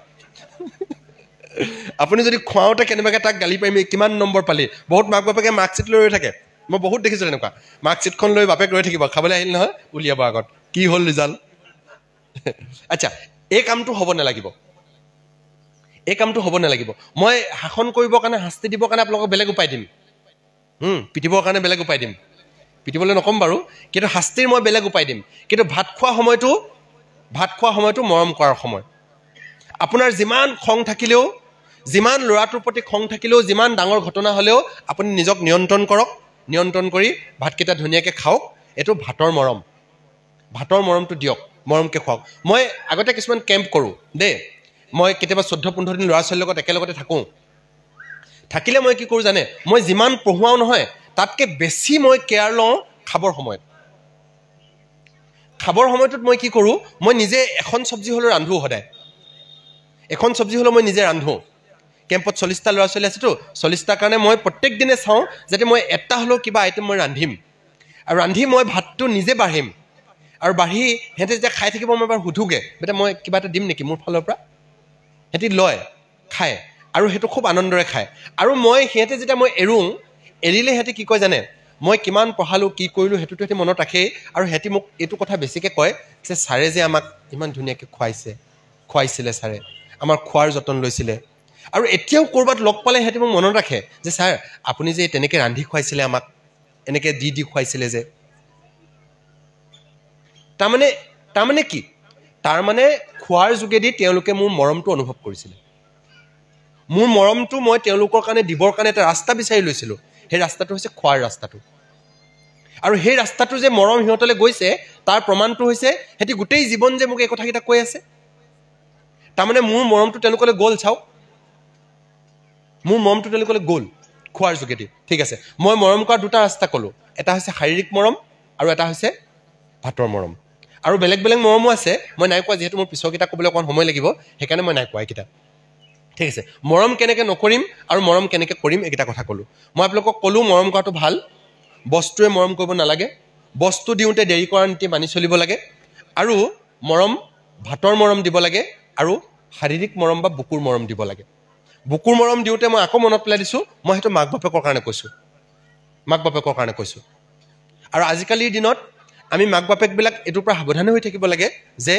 আপুনি যদি খুৱাওঁতে কেনেবাকৈ তাক গালি পাৰিম কিমান নম্বৰ পালি বহুত মাক বাপেকে মাৰ্কশ্বিট লৈ ৰৈ থাকে মই বহুত দেখিছোঁ তেনেকুৱা মাৰ্কশ্বিটখন লৈ বাপেক ৰৈ থাকিব খাবলৈ আহিল নহয় উলিয়াব আগত কি হ'ল ৰিজাল্ট আচ্ছা এই কামটো হ'ব নালাগিব মই শাসন কৰিবৰ কাৰণে শাস্তি দিবৰ কাৰণে আপোনালোকক বেলেগ উপায় দিম পিটিবৰ কাৰণে বেলেগ উপায় দিম পিটিবলৈ নক'ম বাৰু, কিন্তু শাস্তিৰ মই বেলেগ উপায় দিম। কিন্তু ভাত খোৱা সময়টো মৰম কৰাৰ সময়। আপোনাৰ যিমান খং থাকিলেও, যিমান ল'ৰাটোৰ প্ৰতি খং থাকিলেও, যিমান ডাঙৰ ঘটনা হ'লেও আপুনি নিজক নিয়ন্ত্ৰণ কৰক। নিয়ন্ত্ৰণ কৰি ভাতকেইটা ধুনীয়াকৈ খাওক। এইটো ভাতৰ মৰম। ভাতৰ মৰমটো দিয়ক, মৰমকৈ খুৱাওক। মই আগতে কিছুমান কেম্প কৰোঁ দেই। মই কেতিয়াবা 14-15 দিন ল'ৰা ছোৱালীৰ লগত একেলগতে থাকোঁ। থাকিলে মই কি কৰোঁ জানে, মই যিমান পঢ়ুৱাওঁ নহয় তাতকৈ বেছি মই কেয়াৰ লওঁ খাবৰ সময়ত। খাবৰ সময়টোত মই কি কৰোঁ, মই নিজে এখন চব্জি হ'লেও ৰান্ধোঁ। সদায় এখন চব্জি হ'লেও মই নিজে ৰান্ধোঁ। কেম্পত 40টা ল'ৰা ছোৱালী আছেতো, 40টাৰ কাৰণে মই প্ৰত্যেক দিনে চাওঁ যাতে মই এটা হ'লেও কিবা আইটেম মই ৰান্ধিম, আৰু ৰান্ধি মই ভাতটো নিজে বাঢ়িম। আৰু বাঢ়ি সিহঁতে যেতিয়া খাই থাকিব মই এবাৰ সোধোগৈ, বেটা মই কিবা এটা দিম নেকি মোৰ ফালৰ পৰা? সিহঁতি লয়, খায়, আৰু সেইটো খুব আনন্দৰে খায়। আৰু মই সিহঁতে যেতিয়া মই এৰিলে সিহঁতে কি কয় জানে, মই কিমান পঢ়ালোঁ, কি কৰিলোঁ সেইটোতো সিহঁতে মনত ৰাখেই। আৰু সিহঁতে মোক এইটো কথা বেছিকৈ কয় যে ছাৰে যে আমাক ইমান ধুনীয়াকৈ খুৱাইছিলে, ছাৰে আমাৰ খোৱাৰ যতন লৈছিলে। আৰু এতিয়াও ক'ৰবাত লগ পালে সিহঁতে মোক মনত ৰাখে যে ছাৰ আপুনি যে তেনেকৈ ৰান্ধি খুৱাইছিলে, আমাক এনেকৈ দি খুৱাইছিলে যে। তাৰমানে কি? তাৰমানে খোৱাৰ যোগেদি তেওঁলোকে মোৰ মৰমটো অনুভৱ কৰিছিলে। মোৰ মৰমটো মই তেওঁলোকৰ কাৰণে দিবৰ কাৰণে এটা ৰাস্তা বিচাৰি লৈছিলোঁ। সেই ৰাস্তাটো হৈছে খোৱাৰ ৰাস্তাটো। আৰু সেই ৰাস্তাটো যে মৰম সিহঁতলৈ গৈছে তাৰ প্ৰমাণটো হৈছে সিহঁতি গোটেই জীৱন যে মোক এই কথাকেইটা কৈ আছে। তাৰমানে মোৰ মৰমটো তেওঁলোকলৈ গ'ল। চাওক, মোৰ মৰমটো তেওঁলোকলৈ গ'ল খোৱাৰ যোগেদি। ঠিক আছে, মই মৰম কৰা দুটা ৰাস্তা ক'লোঁ। এটা হৈছে শাৰীৰিক মৰম আৰু এটা হৈছে ভাতৰ মৰম। আৰু বেলেগ বেলেগ মৰমো আছে, মই নাই কোৱা, যিহেতু মোৰ পিছৰকেইটা ক'বলৈ অকণমান সময় লাগিব, সেইকাৰণে মই নাই কোৱা এইকেইটা। ঠিক আছে, মৰম কেনেকৈ নকৰিম আৰু মৰম কেনেকৈ কৰিম এইকেইটা কথা ক'লোঁ। মই আপোনালোকক ক'লোঁ মৰম কৰাটো ভাল, বস্তুৱে মৰম কৰিব নালাগে, বস্তু দিওঁতে দেৰি কৰাৰ নীতি মানি চলিব লাগে, আৰু মৰম ভাতৰ মৰম দিব লাগে, আৰু শাৰীৰিক মৰম বা বুকুৰ মৰম দিব লাগে। বুকুৰ মৰম দিওঁতে মই আকৌ মনত পেলাই দিছোঁ, মই সেইটো মাক বাপেকৰ কাৰণে কৈছোঁ। আৰু আজিকালিৰ দিনত আমি মাক বাপেকবিলাক এইটোৰ পৰা সাৱধানে হৈ থাকিব লাগে যে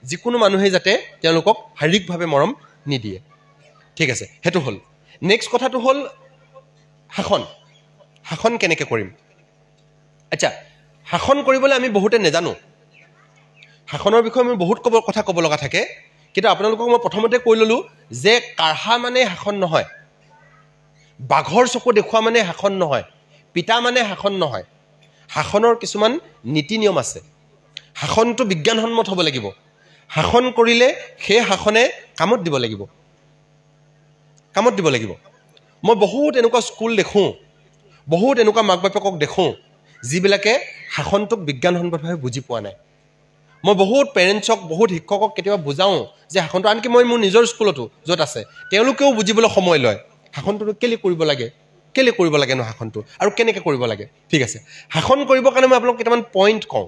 যিকোনো মানুহেই যাতে তেওঁলোকক শাৰীৰিকভাৱে মৰম নিদিয়ে। ঠিক আছে, সেইটো হ'ল। নেক্সট কথাটো হ'ল শাসন কেনেকৈ কৰিম। আচ্ছা, শাসন কৰিবলৈ আমি বহুতে নাজানো। শাসনৰ বিষয়ে আমি বহুত কথা ক'ব লগা থাকে, কিন্তু আপোনালোকক মই প্ৰথমতে কৈ ল'লোঁ যে কাঢ়া মানে শাসন নহয়, বাঘৰ চকু দেখুওৱা মানে শাসন নহয়, পিতা মানে শাসন নহয়। শাসনৰ কিছুমান নীতি নিয়ম আছে। শাসনটো বিজ্ঞানসন্মত হ'ব লাগিব। শাসন কৰিলে সেই শাসনে কামত দিব লাগিব। মই বহুত এনেকুৱা স্কুল দেখোঁ, বহুত এনেকুৱা মাক বাপেকক দেখোঁ যিবিলাকে শাসনটোক বিজ্ঞানসন্মতভাৱে বুজি পোৱা নাই। মই বহুত পেৰেণ্টছক, বহুত শিক্ষকক কেতিয়াবা বুজাওঁ যে শাসনটো, আনকি মই মোৰ নিজৰ স্কুলতো য'ত আছে তেওঁলোকেও বুজিবলৈ সময় লয়। শাসনটোতো কেলৈ কৰিব লাগে ন শাসনটো, আৰু কেনেকৈ কৰিব লাগে। ঠিক আছে, শাসন কৰিবৰ কাৰণে মই আপোনালোক কেইটামান পইণ্ট কওঁ,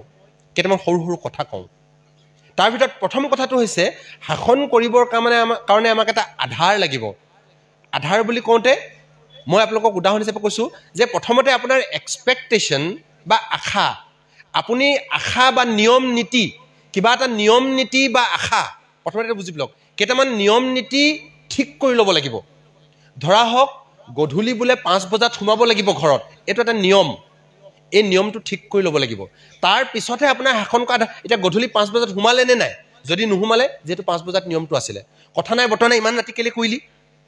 কেইটামান সৰু সৰু কথা কওঁ। তাৰ ভিতৰত প্ৰথম কথাটো হৈছে শাসন কৰিবৰ কাৰণে আমাক এটা আধাৰ লাগিব। আধাৰ বুলি কওঁতে মই আপোনালোকক উদাহৰণ হিচাপে কৈছোঁ যে প্ৰথমতে আপোনাৰ এক্সপেক্টেশ্যন বা আশা, আপুনি আশা বা নিয়ম নীতি, কিবা এটা নিয়ম নীতি বা আশা প্ৰথমতে বুজি লওক। কেইটামান নিয়ম নীতি ঠিক কৰি ল'ব লাগিব। ধৰা হওক গধূলি বোলে 5 বজাত সোমাব লাগিব ঘৰত, এইটো এটা নিয়ম। এই নিয়মটো ঠিক কৰি ল'ব লাগিব। তাৰ পিছতহে আপোনাৰ শাসন কৰা। এতিয়া গধূলি 5 বজাত সোমালে নে নাই, যদি নোসোমালে, যিহেতু 5 বজাত নিয়মটো আছিলে, কথা নাই বতৰা নাই, ইমান ৰাতি কেলৈ কৰিলি,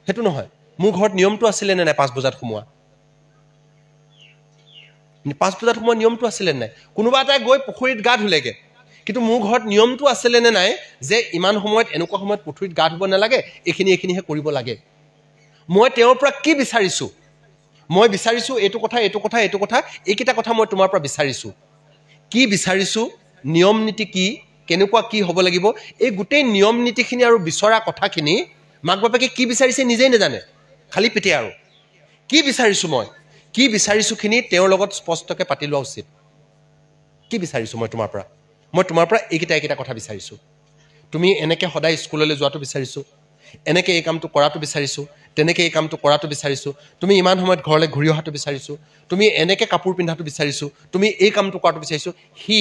সেইটো নহয়। মোৰ ঘৰত নিয়মটো আছিলে নে নাই 5 বজাত সোমোৱা, 5 বজাত সোমোৱা নিয়মটো আছিলে নে নাই। কোনোবা এটাই গৈ পুখুৰীত গা ধুলেগে, কিন্তু মোৰ ঘৰত নিয়মটো আছিলে নে নাই যে ইমান সময়ত, এনেকুৱা সময়ত পুখুৰীত গা ধুব নালাগে, এইখিনিহে কৰিব লাগে। মই তেওঁৰ পৰা কি বিচাৰিছোঁ? মই বিচাৰিছোঁ এইটো কথা, এইকেইটা কথা মই তোমাৰ পৰা বিচাৰিছোঁ। কি বিচাৰিছোঁ, নিয়ম নীতি কি, কেনেকুৱা কি হ'ব লাগিব, এই গোটেই নিয়ম নীতিখিনি আৰু বিচৰা কথাখিনি মাক বাপেকে কি বিচাৰিছে নিজেই নাজানে, খালী পিতে। আৰু কি বিচাৰিছোঁখিনি তেওঁৰ লগত স্পষ্টকৈ পাতি লোৱা উচিত। কি বিচাৰিছোঁ মই তোমাৰ পৰা এইকেইটা কথা বিচাৰিছোঁ। তুমি এনেকৈ সদায় স্কুললৈ যোৱাটো বিচাৰিছোঁ, এনেকৈ এই কামটো কৰাটো বিচাৰিছোঁ, তেনেকৈ এই কামটো কৰাটো বিচাৰিছোঁ, তুমি ইমান সময়ত ঘৰলৈ ঘূৰি অহাটো বিচাৰিছোঁ, তুমি এনেকৈ কাপোৰ পিন্ধাটো বিচাৰিছোঁ, তুমি এই কামটো কৰাটো বিচাৰিছোঁ। সি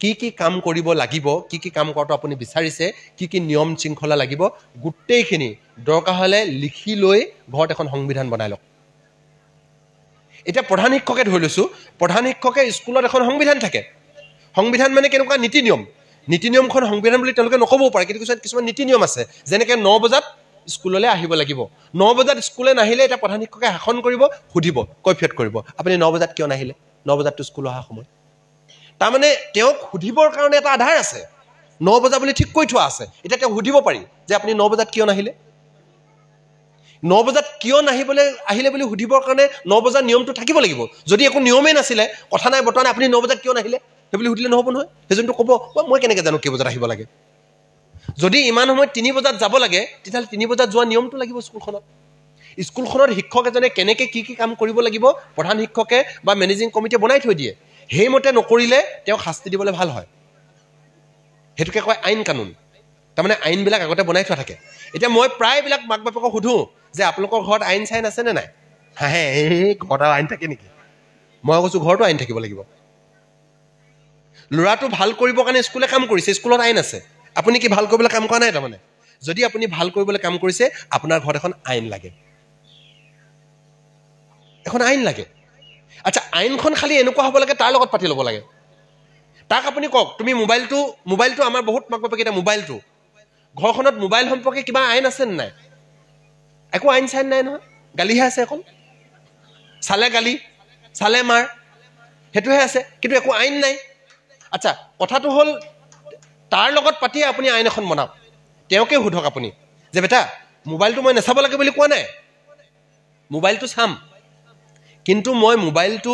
কি কাম কৰিব লাগিব, কি কাম কৰাটো আপুনি বিচাৰিছে, কি নিয়ম শৃংখলা লাগিব, গোটেইখিনি দৰকাৰ হ'লে লিখি লৈ ঘৰত এখন সংবিধান বনাই লওক। এতিয়া প্ৰধান শিক্ষকে ধৰি লৈছোঁ, প্ৰধান শিক্ষকে স্কুলত এখন সংবিধান থাকে। সংবিধান মানে কেনেকুৱা নীতি নিয়ম, নীতি নিয়মখন সংবিধান বুলি তেওঁলোকে নক'বও পাৰে, কিন্তু কিছুমান নীতি নিয়ম আছে, যেনেকৈ 9 বজাত স্কুললৈ আহিব লাগিব। 9 বজাত স্কুললৈ নাহিলে এতিয়া প্ৰধান শিক্ষকে শাসন কৰিব, সুধিব, কৈফিয়ত কৰিব, আপুনি 9 বজাত কিয় নাহিলে, 9 বজাততো স্কুল অহা সময়। তাৰমানে তেওঁক সুধিবৰ কাৰণে এটা আধাৰ আছে, 9 বজা বুলি ঠিক কৰি থোৱা আছে। এতিয়া তেওঁক সুধিব পাৰি যে আপুনি 9 বজাত কিয় নাহিলে। 9 বজাত কিয় নাহিবলৈ আহিলে বুলি সুধিবৰ কাৰণে 9 বজাৰ নিয়মটো থাকিব লাগিব। যদি একো নিয়মেই নাছিলে, কথা নাই বতৰা নাই, আপুনি 9 বজাত কিয় নাহিলে সেইবুলি সুধিলে নহ'ব নহয়। সেইজনটো ক'ব, মই কেনেকৈ জানো কেই বজাত আহিব লাগে। যদি ইমান সময়ত 3 বজাত যাব লাগে, তেতিয়াহ'লে 3 বজাত যোৱা নিয়মটো লাগিব স্কুলখনত। স্কুলখনত শিক্ষক এজনে কেনেকৈ কি কি কাম কৰিব লাগিব প্ৰধান শিক্ষকে বা মেনেজিং কমিটিয়ে বনাই থৈ দিয়ে। সেইমতে নকৰিলে তেওঁক শাস্তি দিবলৈ ভাল হয়। সেইটোকে কয় আইন কানুন। তাৰমানে আইনবিলাক আগতে বনাই থোৱা থাকে। এতিয়া মই প্ৰায়বিলাক মাক বাপেকক সুধোঁ যে আপোনালোকৰ ঘৰত আইন চাইন আছেনে নাই। হাঁহে, এই ঘৰত আইন থাকে নেকি। মই কৈছোঁ ঘৰতো আইন থাকিব লাগিব। ল'ৰাটো ভাল কৰিবৰ কাৰণে স্কুলে কাম কৰিছে, স্কুলত আইন আছে। আপুনি কি ভাল কৰিবলৈ কাম কৰা নাই? তাৰমানে যদি আপুনি ভাল কৰিবলৈ কাম কৰিছে, আপোনাৰ ঘৰত এখন আইন লাগে, এখন আইন লাগে। আচ্ছা, আইনখন খালি এনেকুৱা হ'ব লাগে, তাৰ লগত পাতি ল'ব লাগে। তাক আপুনি কওক, তুমি মোবাইলটো আমাৰ বহুত মাক বাপেকে এতিয়া মোবাইলটো, ঘৰখনত মোবাইল সম্পৰ্কে কিবা আইন আছেনে নাই? একো আইন চাইন নাই নহয়, গালিহে আছে এখন। চালে গালি, চালে মাৰ, সেইটোহে আছে, কিন্তু একো আইন নাই। আচ্ছা, কথাটো হ'ল তাৰ লগত পাতিয়ে আপুনি আইন এখন বনাওক। তেওঁকে সোধক আপুনি যে বেটা, মোবাইলটো মই নাচাব লাগে বুলি কোৱা নাই, মোবাইলটো চাম, কিন্তু মই মোবাইলটো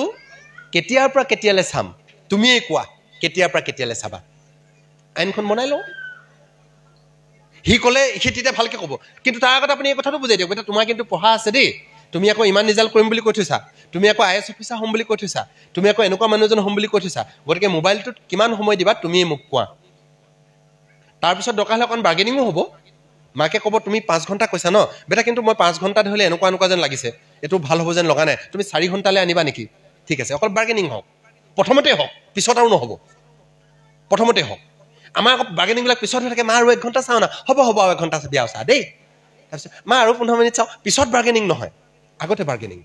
কেতিয়াৰ পৰা কেতিয়ালৈ চাম তুমিয়েই কোৱা, কেতিয়াৰ পৰা কেতিয়ালৈ চাবা। আইনখন বনাই লওঁ। সি ক'লে সি তেতিয়া ভালকৈ ক'ব, কিন্তু তাৰ আগত আপুনি এই কথাটো বুজাই দিয়ক, বেটা তোমাৰ কিন্তু পঢ়া আছে দেই, তুমি আকৌ ইমান ৰিজাল্ট কৰিম বুলি কৈ থৈছা, তুমি আকৌ IAS অফিচাৰ হ'ম বুলি কৈ থৈছা, তুমি আকৌ এনেকুৱা মানুহ এজন হ'ম বুলি কৈ থৈছা, গতিকে মোবাইলটোত কিমান সময় দিবা তুমিয়ে মোক কোৱা। তাৰপিছত দৰকাৰ হ'লে অকণ বাৰ্গেনিঙো হ'ব। মাকে ক'ব তুমি 5 ঘণ্টা কৈছা ন বেটা, কিন্তু মই 5 ঘণ্টা ধৰিলে এনেকুৱা যেন লাগিছে, এইটো ভাল হ'ব যেন লগা নাই, তুমি 4 ঘণ্টালৈ আনিবা নেকি? ঠিক আছে, অকল বাৰ্গেনিং হওক, প্ৰথমতে হওক, পিছত আৰু নহ'ব, প্ৰথমতে হওক। আমাৰ আকৌ বাৰ্গেনিংবিলাক পিছত হৈ থাকে, মা আৰু 1 ঘণ্টা চাওঁ না, হ'ব আৰু 1 ঘণ্টা বিয়া চা দেই। তাৰপিছত মা আৰু 15 মিনিট চাওঁ, পিছত বাৰ্গেনিং নহয়, আগতে বাৰ্গেনিং।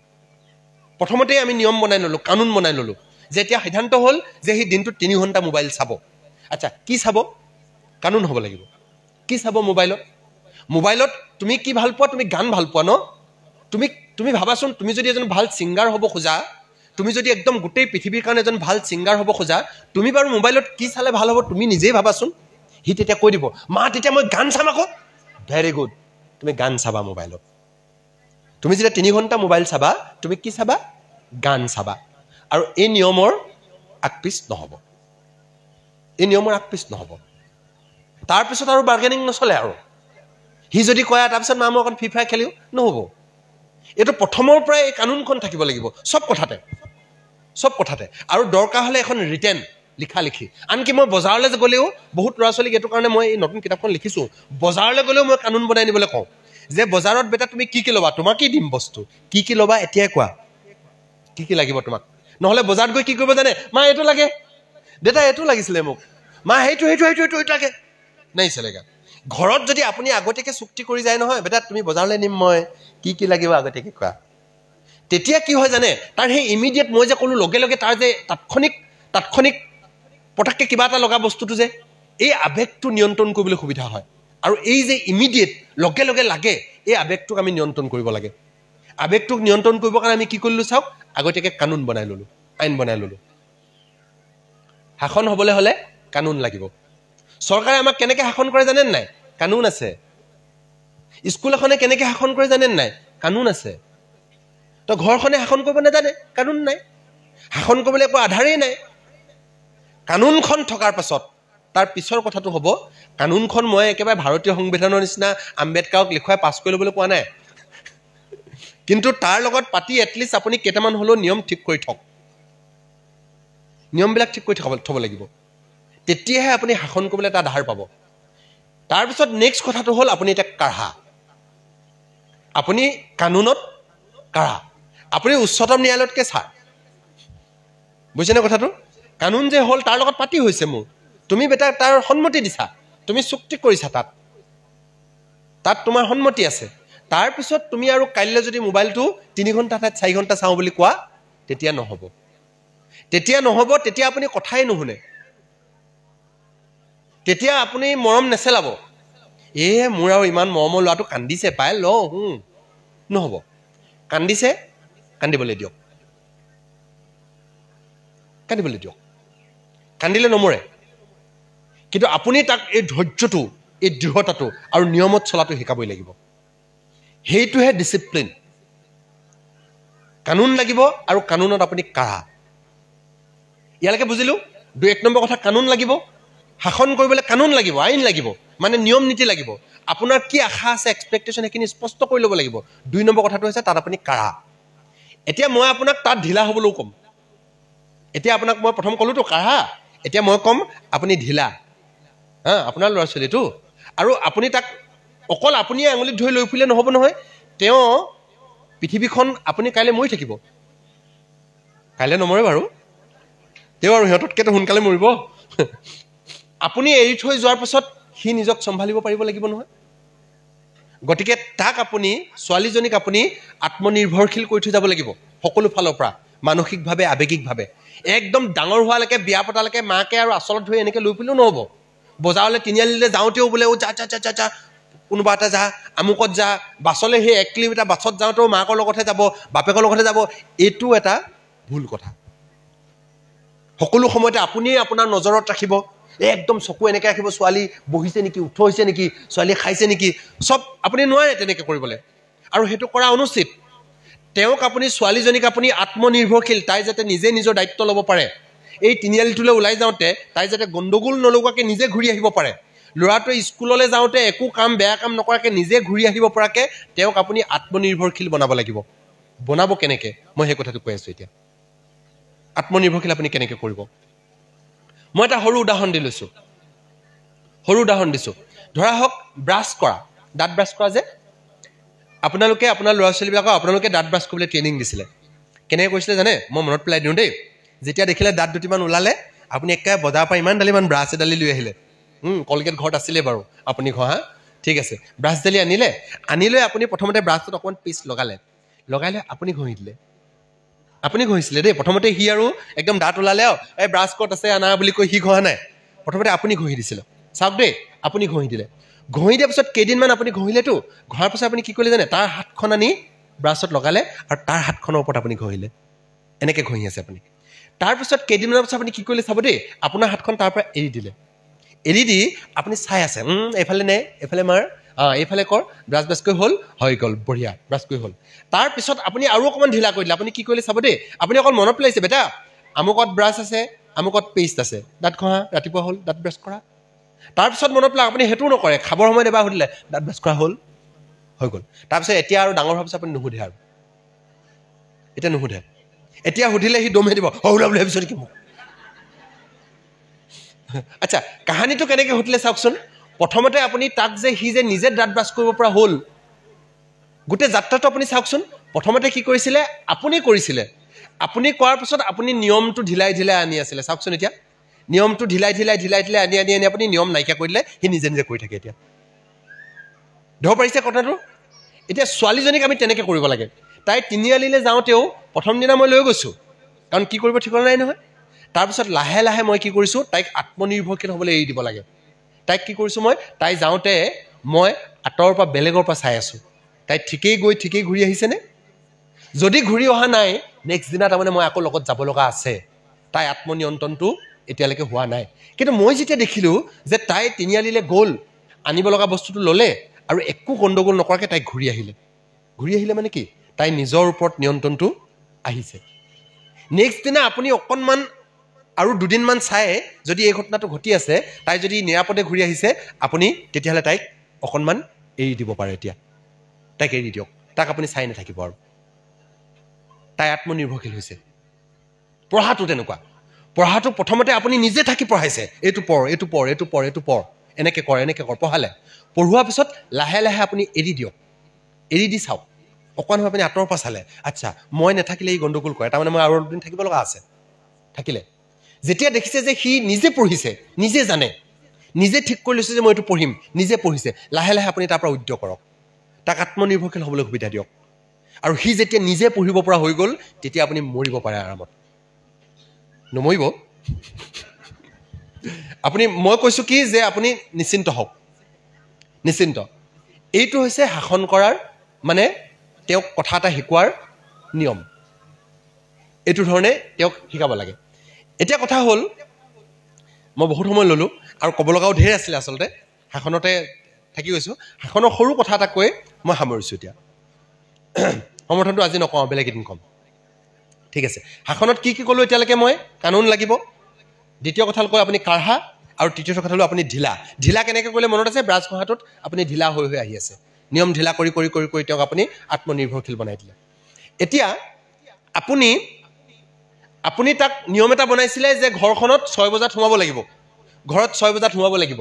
প্ৰথমতেই আমি নিয়ম বনাই ল'লোঁ, কানুন বনাই ল'লোঁ, যে এতিয়া সিদ্ধান্ত হ'ল যে সেই দিনটোত 3 ঘণ্টা মোবাইল চাব। আচ্ছা, কি চাব? কানুন হ'ব লাগিব। কি চাব মোবাইলত? মোবাইলত তুমি কি ভাল পোৱা? তুমি গান ভাল পোৱা ন? তুমি ভাবাচোন, তুমি যদি এজন ভাল ছিংগাৰ হ'ব খোজা, তুমি যদি একদম গোটেই পৃথিৱীৰ কাৰণে এজন ভাল ছিংগাৰ হ'ব খোজা, তুমি বাৰু মোবাইলত কি চালে ভাল হ'ব তুমি নিজেই ভাবাচোন। সি তেতিয়া কৈ দিব, মা তেতিয়া মই গান চাম আকৌ। ভেৰি গুড, তুমি গান চাবা মোবাইলত। তুমি যেতিয়া 3 ঘণ্টা মোবাইল চাবা, তুমি কি চাবা? গান চাবা। আৰু এই নিয়মৰ আগপিছ নহ'ব, এই নিয়মৰ আগপিছ নহ'ব। তাৰপিছত আৰু বাৰ্গেনিং নচলে আৰু। সি যদি কয় তাৰপিছত মা মই অকণ ফ্ৰী ফায়াৰ খেলিও, নহ'ব। এইটো প্ৰথমৰ পৰাই এই কানুনখন থাকিব লাগিব, চব কথাতে। আৰু দৰকাৰ হ'লে এখন ৰিটেন লিখা লিখি। আনকি মই বজাৰলৈ গ'লেও বহুত ল'ৰা ছোৱালীক এইটো কাৰণে মই এই নতুন কিতাপখন লিখিছোঁ, বজাৰলৈ গ'লেও মই কানুন বনাই নিবলৈ কওঁ যে বজাৰত বেটা তুমি কি ল'বা, তোমাক কি দিম বস্তু, কি ল'বা এতিয়াই কোৱা, কি লাগিব তোমাক। নহ'লে বজাৰত গৈ কি কৰিব জানে, মা এইটো লাগে, দেউতা এইটো লাগিছিলে মোক, মা সেইটো লাগে, নাই চলেগা। ঘৰত যদি আপুনি আগতীয়াকৈ চুক্তি কৰি যায় নহয়, বেটা তুমি বজাৰলৈ নিম মই, কি লাগিব আগতীয়াকৈ কোৱা, তেতিয়া কি হয় জানে, তাৰ সেই ইমিডিয়েট মই যে ক'লোঁ লগে লগে তাৰ যে তাৎক্ষণিক পটককৈ কিবা এটা লগা বস্তুটো যে এই আৱেগটো নিয়ন্ত্ৰণ কৰিবলৈ সুবিধা হয়। আৰু এই যে ইমিডিয়েট লগে লগে লাগে, এই আৱেগটোক আমি নিয়ন্ত্ৰণ কৰিব লাগে। আৱেগটোক নিয়ন্ত্ৰণ কৰিবৰ কাৰণে আমি কি কৰিলোঁ চাওক, আগতীয়াকৈ কানুন বনাই ল'লোঁ, আইন বনাই ল'লোঁ। শাসন হ'বলৈ হ'লে কানুন লাগিব। চৰকাৰে আমাক কেনেকৈ শাসন কৰে জানেনে নাই? কানুন আছে। স্কুল এখনে কেনেকৈ শাসন কৰে জানেনে নাই? কানুন আছে। তো ঘৰখনে শাসন কৰিব নাজানে, কানুন নাই। শাসন কৰিবলৈ একো আধাৰেই নাই। কানুনখন থকাৰ পাছত তাৰ পিছৰ কথাটো হ'ব, কানুনখন মই একেবাৰে ভাৰতীয় সংবিধানৰ নিচিনা আম্বেদকাৰক লিখুৱাই পাছ কৰি ল'বলৈ কোৱা নাই, কিন্তু তাৰ লগত পাতি এটলিষ্ট আপুনি কেইটামান হ'লেও নিয়ম ঠিক কৰি থওক, নিয়মবিলাক ঠিক কৰি থ'ব লাগিব। তেতিয়াহে আপুনি শাসন কৰিবলৈ এটা আধাৰ পাব। তাৰপিছত নেক্সট কথাটো হ'ল, আপুনি এতিয়া কাঢ়া, আপুনি কানুনত কাঢ়া, আপুনি উচ্চতম ন্যায়ালয়তকৈ ছাৰ, বুজিছেনে কথাটো? কানুন যে হ'ল তাৰ লগত পাতি হৈছে মোৰ, তুমি বেটা তাৰ সন্মতি দিছা, তুমি চুক্তি কৰিছা, তাত তোমাৰ সন্মতি আছে। তাৰপিছত তুমি আৰু কাইলৈ যদি মোবাইলটো 3 ঘণ্টা ঠাইত 4 ঘণ্টা চাওঁ বুলি কোৱা, তেতিয়া নহ'ব। তেতিয়া আপুনি কথাই নুশুনে, তেতিয়া আপুনি মৰম নেচেলাব। মোৰ আৰু ইমান মৰমৰ ল'ৰাটো কান্দিছে পাই নহ'ব। কান্দিছে, কান্দিবলৈ দিয়ক। কান্দিলে নমৰে। কিন্তু আপুনি তাক এই ধৈৰ্যটো, এই দৃঢ়তাটো আৰু নিয়মত চলাটো শিকাবই লাগিব। সেইটোহে ডিচিপ্লিন। কানুন লাগিব আৰু কানুনত আপুনি কাঢ়া। ইয়ালৈকে বুজিলোঁ। 1 নম্বৰ কথা, কানুন লাগিব। শাসন কৰিবলৈ কানুন লাগিব, আইন লাগিব, মানে নিয়ম নীতি লাগিব। আপোনাৰ কি আশা আছে, এক্সপেক্টেশ্যন, সেইখিনি স্পষ্ট কৰি ল'ব লাগিব। 2 নম্বৰ কথাটো হৈছে তাত আপুনি কাঢ়া। এতিয়া মই আপোনাক তাত ঢিলা হ'বলৈও ক'ম। এতিয়া আপোনাক মই প্ৰথম ক'লোতো কাঢ়া, এতিয়া মই ক'ম আপুনি ঢিলা। আপোনাৰ ল'ৰা ছোৱালীটো। আৰু আপুনি তাক অকল আপুনি আঙুলিত ধৰি লৈ ফুৰিলে নহ'ব নহয়। তেওঁ পৃথিৱীখন আপুনি কাইলৈ মৰি থাকিব। কাইলৈ নমৰে বাৰু, তেওঁ আৰু সিহঁততকেতো সোনকালে মৰিব। আপুনি এৰি থৈ যোৱাৰ পাছত সি নিজক চম্ভালিব পাৰিব লাগিব নহয়। গতিকে তাক আপুনি, ছোৱালীজনীক আপুনি আত্মনিৰ্ভৰশীল কৰি থৈ যাব লাগিব সকলো ফালৰ পৰা, মানসিকভাৱে, আৱেগিকভাৱে। একদম ডাঙৰ হোৱালৈকে, বিয়া পতালৈকে মাকে আৰু আচলত ধৰি এনেকৈ লৈ ফুৰিলেও নহ'ব। বজাৰলৈ, তিনিআলিলৈ যাওঁতেও বোলে যা কোনোবা এটা যা, আমুকত যা, বাছলৈ সেই 1 কিলোমিটাৰ বাছত যাওঁতেও মাকৰ লগতহে যাব, বাপেকৰ লগতহে যাব। এইটো এটা ভুল কথা। সকলো সময়তে আপুনিয়ে আপোনাৰ নজৰত ৰাখিব, একদম চকু এনেকৈ ৰাখিব, ছোৱালী বহিছে নেকি, উঠ হৈছে নেকি, ছোৱালী খাইছে নেকি, চব আপুনি নোৱাৰে তেনেকৈ কৰিবলৈ। আৰু সেইটো কৰা অনুচিত। তেওঁক আপুনি, ছোৱালীজনীক আপুনি আত্মনিৰ্ভৰশীল, তাই যাতে নিজে নিজৰ দায়িত্ব ল'ব পাৰে। এই তিনিআলিটোলৈ ওলাই যাওঁতে তাই যাতে গণ্ডগোল নলগোৱাকৈ নিজে ঘূৰি আহিব পাৰে। ল'ৰাটোৱে স্কুললৈ যাওঁতে একো বেয়া কাম নকৰাকৈ নিজে ঘূৰি আহিব পৰাকৈ তেওঁক আপুনি আত্মনিৰ্ভৰশীল বনাব লাগিব। বনাব কেনেকৈ, মই সেই কথাটো কৈ আছোঁ এতিয়া। আত্মনিৰ্ভৰশীল আপুনি কেনেকৈ কৰিব? মই এটা সৰু উদাহৰণ দিছোঁ। ধৰা হওক ব্ৰাছ কৰা, দাঁত ব্ৰাছ কৰা যে, আপোনালোকে আপোনাৰ ল'ৰা ছোৱালীবিলাকক আপোনালোকে দাঁত ব্ৰাছ কৰিবলৈ ট্ৰেইনিং দিছিলে। কেনেকৈ কৰিছিলে জানে? মই মনত পেলাই দিওঁ দেই। যেতিয়া দেখিলে দাঁত দুটিমান ওলালে, আপুনি একেবাৰে বজাৰৰ পৰা ইমান ব্ৰাছ এডালি লৈ আহিলে। কলগেট ঘৰত আছিলে বাৰু, আপুনি ঘঁহা, ঠিক আছে। ব্ৰাছডালি আনিলৈ আপুনি প্ৰথমতে ব্ৰাছটোত অকণমান পেষ্ট লগাই লৈ আপুনি ঘঁহি দিলে। আপুনি ঘঁহিছিলে দেই। প্ৰথমতে সি আৰু একদম দাঁত ওলালে এই ব্ৰাছ ক'ত আছে আনা বুলি কৈ সি ঘঁহা নাই। প্ৰথমতে আপুনি ঘঁহি দিছিলে। চাওক দেই, আপুনি ঘঁহি দিলে। ঘঁহি দিয়াৰ পিছত কেইদিনমান আপুনি ঘঁহিলেতো, ঘঁহাৰ পাছত আপুনি কি কৰিলে জানে? তাৰ হাতখন আনি ব্ৰাছত লগালে আৰু তাৰ হাতখনৰ ওপৰত আপুনি ঘঁহিলে। এনেকৈ ঘঁহি আছে আপুনি। তাৰপিছত কেইদিনমানৰ পাছত আপুনি কি কৰিলে চাব দেই, আপোনাৰ হাতখন তাৰ পৰা এৰি দিলে। এৰি দি আপুনি চাই আছে, এইফালে নে, এইফালে মাৰ, এইফালে কৰ, ব্ৰাছ কৰি হ'ল, হৈ গ'ল, বঢ়িয়া, ব্ৰাছ কৰি হ'ল। তাৰপিছত আপুনি আৰু অকণমান ঢিলা কৰি দিলে। আপুনি কি কৰিলে চাব দেই, আপুনি অকল মনত পেলাইছে, বেটা আমুকত ব্ৰাছ আছে, আমুকত পেষ্ট আছে, দাঁত ঘঁহা, ৰাতিপুৱা হ'ল, দাঁত ব্ৰাছ কৰা। তাৰপিছত মনত পেলাওক, আপুনি সেইটোও নকৰে, খাবৰ সময়ত এবাৰ সুধিলে, দাঁত ব্ৰাছ কৰা হ'ল, হৈ গ'ল। তাৰপিছত এতিয়া আৰু ডাঙৰ হোৱাৰ পিছত আপুনি নুসুধে আৰু, এতিয়া নুসুধে। এতিয়া সুধিলে সি দমহে দিব, ওলা বুলি ভাবিছ নেকি মোক। আচ্ছা, কাহানীটো কেনেকৈ ঘটিলে চাওকচোন। প্ৰথমতে আপুনি তাক সি যে নিজে দাঁত ব্ৰাছ কৰিব পৰা হ'ল, গোটেই যাত্ৰাটো আপুনি চাওকচোন। প্ৰথমতে কি কৰিছিলে? আপুনি কৰিছিলে। আপুনি কৰাৰ পিছত আপুনি নিয়মটো ঢিলাই আনি আছিলে। চাওকচোন এতিয়া নিয়মটো ঢিলাই আনি আপুনি নিয়ম নাইকিয়া কৰি দিলে, সি নিজে কৰি থাকে। এতিয়া ধৰিব পাৰিছে কথাটো? এতিয়া ছোৱালীজনীক আমি তেনেকৈ কৰিব লাগে। তাই তিনিআলিলৈ যাওঁতেও প্ৰথম দিনা মই লৈ গৈছোঁ, কাৰণ কি কৰিব ঠিকনা নাই নহয়। তাৰপিছত লাহে লাহে মই কি কৰিছোঁ, তাইক আত্মনিৰ্ভৰশীল হ'বলৈ এৰি দিব লাগে। তাইক কি কৰিছোঁ, তাই যাওঁতে মই আঁতৰৰ পৰা, বেলেগৰ পৰা চাই আছোঁ, তাই ঠিকেই গৈ ঠিকেই ঘূৰি আহিছেনে। যদি ঘূৰি অহা নাই, নেক্সট দিনা তাৰমানে মই আকৌ লগত যাব লগা আছে। তাই আত্মনিয়ন্ত্ৰণটো এতিয়ালৈকে হোৱা নাই। কিন্তু মই যেতিয়া দেখিলোঁ যে তাই তিনিআলিলৈ গ'ল, আনিব লগা বস্তুটো ল'লে আৰু একো গণ্ডগোল নকৰাকৈ তাই ঘূৰি আহিলে মানে কি, তাই নিজৰ ওপৰত নিয়ন্ত্ৰণটো আহিছে। নেক্সট দিনা আপুনি অকণমান আৰু 2 দিনমান চাই, যদি এই ঘটনাটো ঘটি আছে, তাই যদি নিৰাপদে ঘূৰি আহিছে, আপুনি তেতিয়াহ'লে তাইক অকণমান এৰি দিব পাৰে। এতিয়া তাইক এৰি দিয়ক, তাক আপুনি চাই নাথাকিব আৰু। তাই আত্মনিৰ্ভৰশীল হৈছে। পঢ়াটো তেনেকুৱা। পঢ়াটো প্ৰথমতে আপুনি নিজে থাকি পঢ়াইছে, এইটো পঢ়, এনেকৈ কৰ, পঢ়ালে। পঢ়োৱাৰ পিছত লাহে লাহে আপুনি এৰি দিয়ক, এৰি দি চাওক। অকণমান সময় আপুনি আঁতৰৰ পৰা চালে, আচ্ছা মই নাথাকিলে এই গণ্ডগোল কৰে, তাৰমানে মই আৰু 2 দিন থাকিব লগা আছে। থাকিলে যেতিয়া দেখিছে যে সি নিজে পঢ়িছে, নিজে জানে, নিজে ঠিক কৰি লৈছে যে মই এইটো পঢ়িম, নিজে পঢ়িছে, লাহে লাহে আপুনি তাৰ পৰা উদ্যোগ কৰক, তাক আত্মনিৰ্ভৰশীল হ'বলৈ সুবিধা দিয়ক। আৰু সি যেতিয়া নিজে পঢ়িব পৰা হৈ গ'ল তেতিয়া আপুনি মৰিব পাৰে আৰামত নমৰিব আপুনি মই কৈছোঁ কি যে আপুনি নিশ্চিন্ত হওক নিশ্চিন্ত এইটো হৈছে শাসন কৰাৰ মানে তেওঁক কথা এটা শিকোৱাৰ নিয়ম এইটো ধৰণে তেওঁক শিকাব লাগে এতিয়া কথা হ'ল মই বহুত সময় ল'লোঁ আৰু ক'ব লগাও ঢেৰ আছিলে আচলতে শাসনতে থাকি গৈছোঁ শাসনৰ সৰু কথা এটা কৈ মই সামৰিছোঁ এতিয়া সমৰ্থনটো আজি নকওঁ বেলেগ এদিন ক'ম ঠিক আছে শাসনত কি কি ক'লোঁ এতিয়ালৈকে মই কানুন লাগিব দ্বিতীয় কথা হ'ল কৈ আপুনি কাঢ়া আৰু তৃতীয় কথা হ'ল আপুনি ঢিলা ঢিলা কেনেকৈ কৰিলে মনত আছে ব্ৰাছ ঘঁহাটোত আপুনি ঢিলা হৈ হৈ আহি আছে নিয়ম ঢিলা কৰি কৰি কৰি কৰি তেওঁক আপুনি আত্মনিৰ্ভৰশীল বনাই দিলে এতিয়া আপুনি তাক নিয়ম এটা বনাইছিলে যে ঘৰখনত 6 বজাত সোমাব লাগিব ঘৰত 6 বজাত সোমাব লাগিব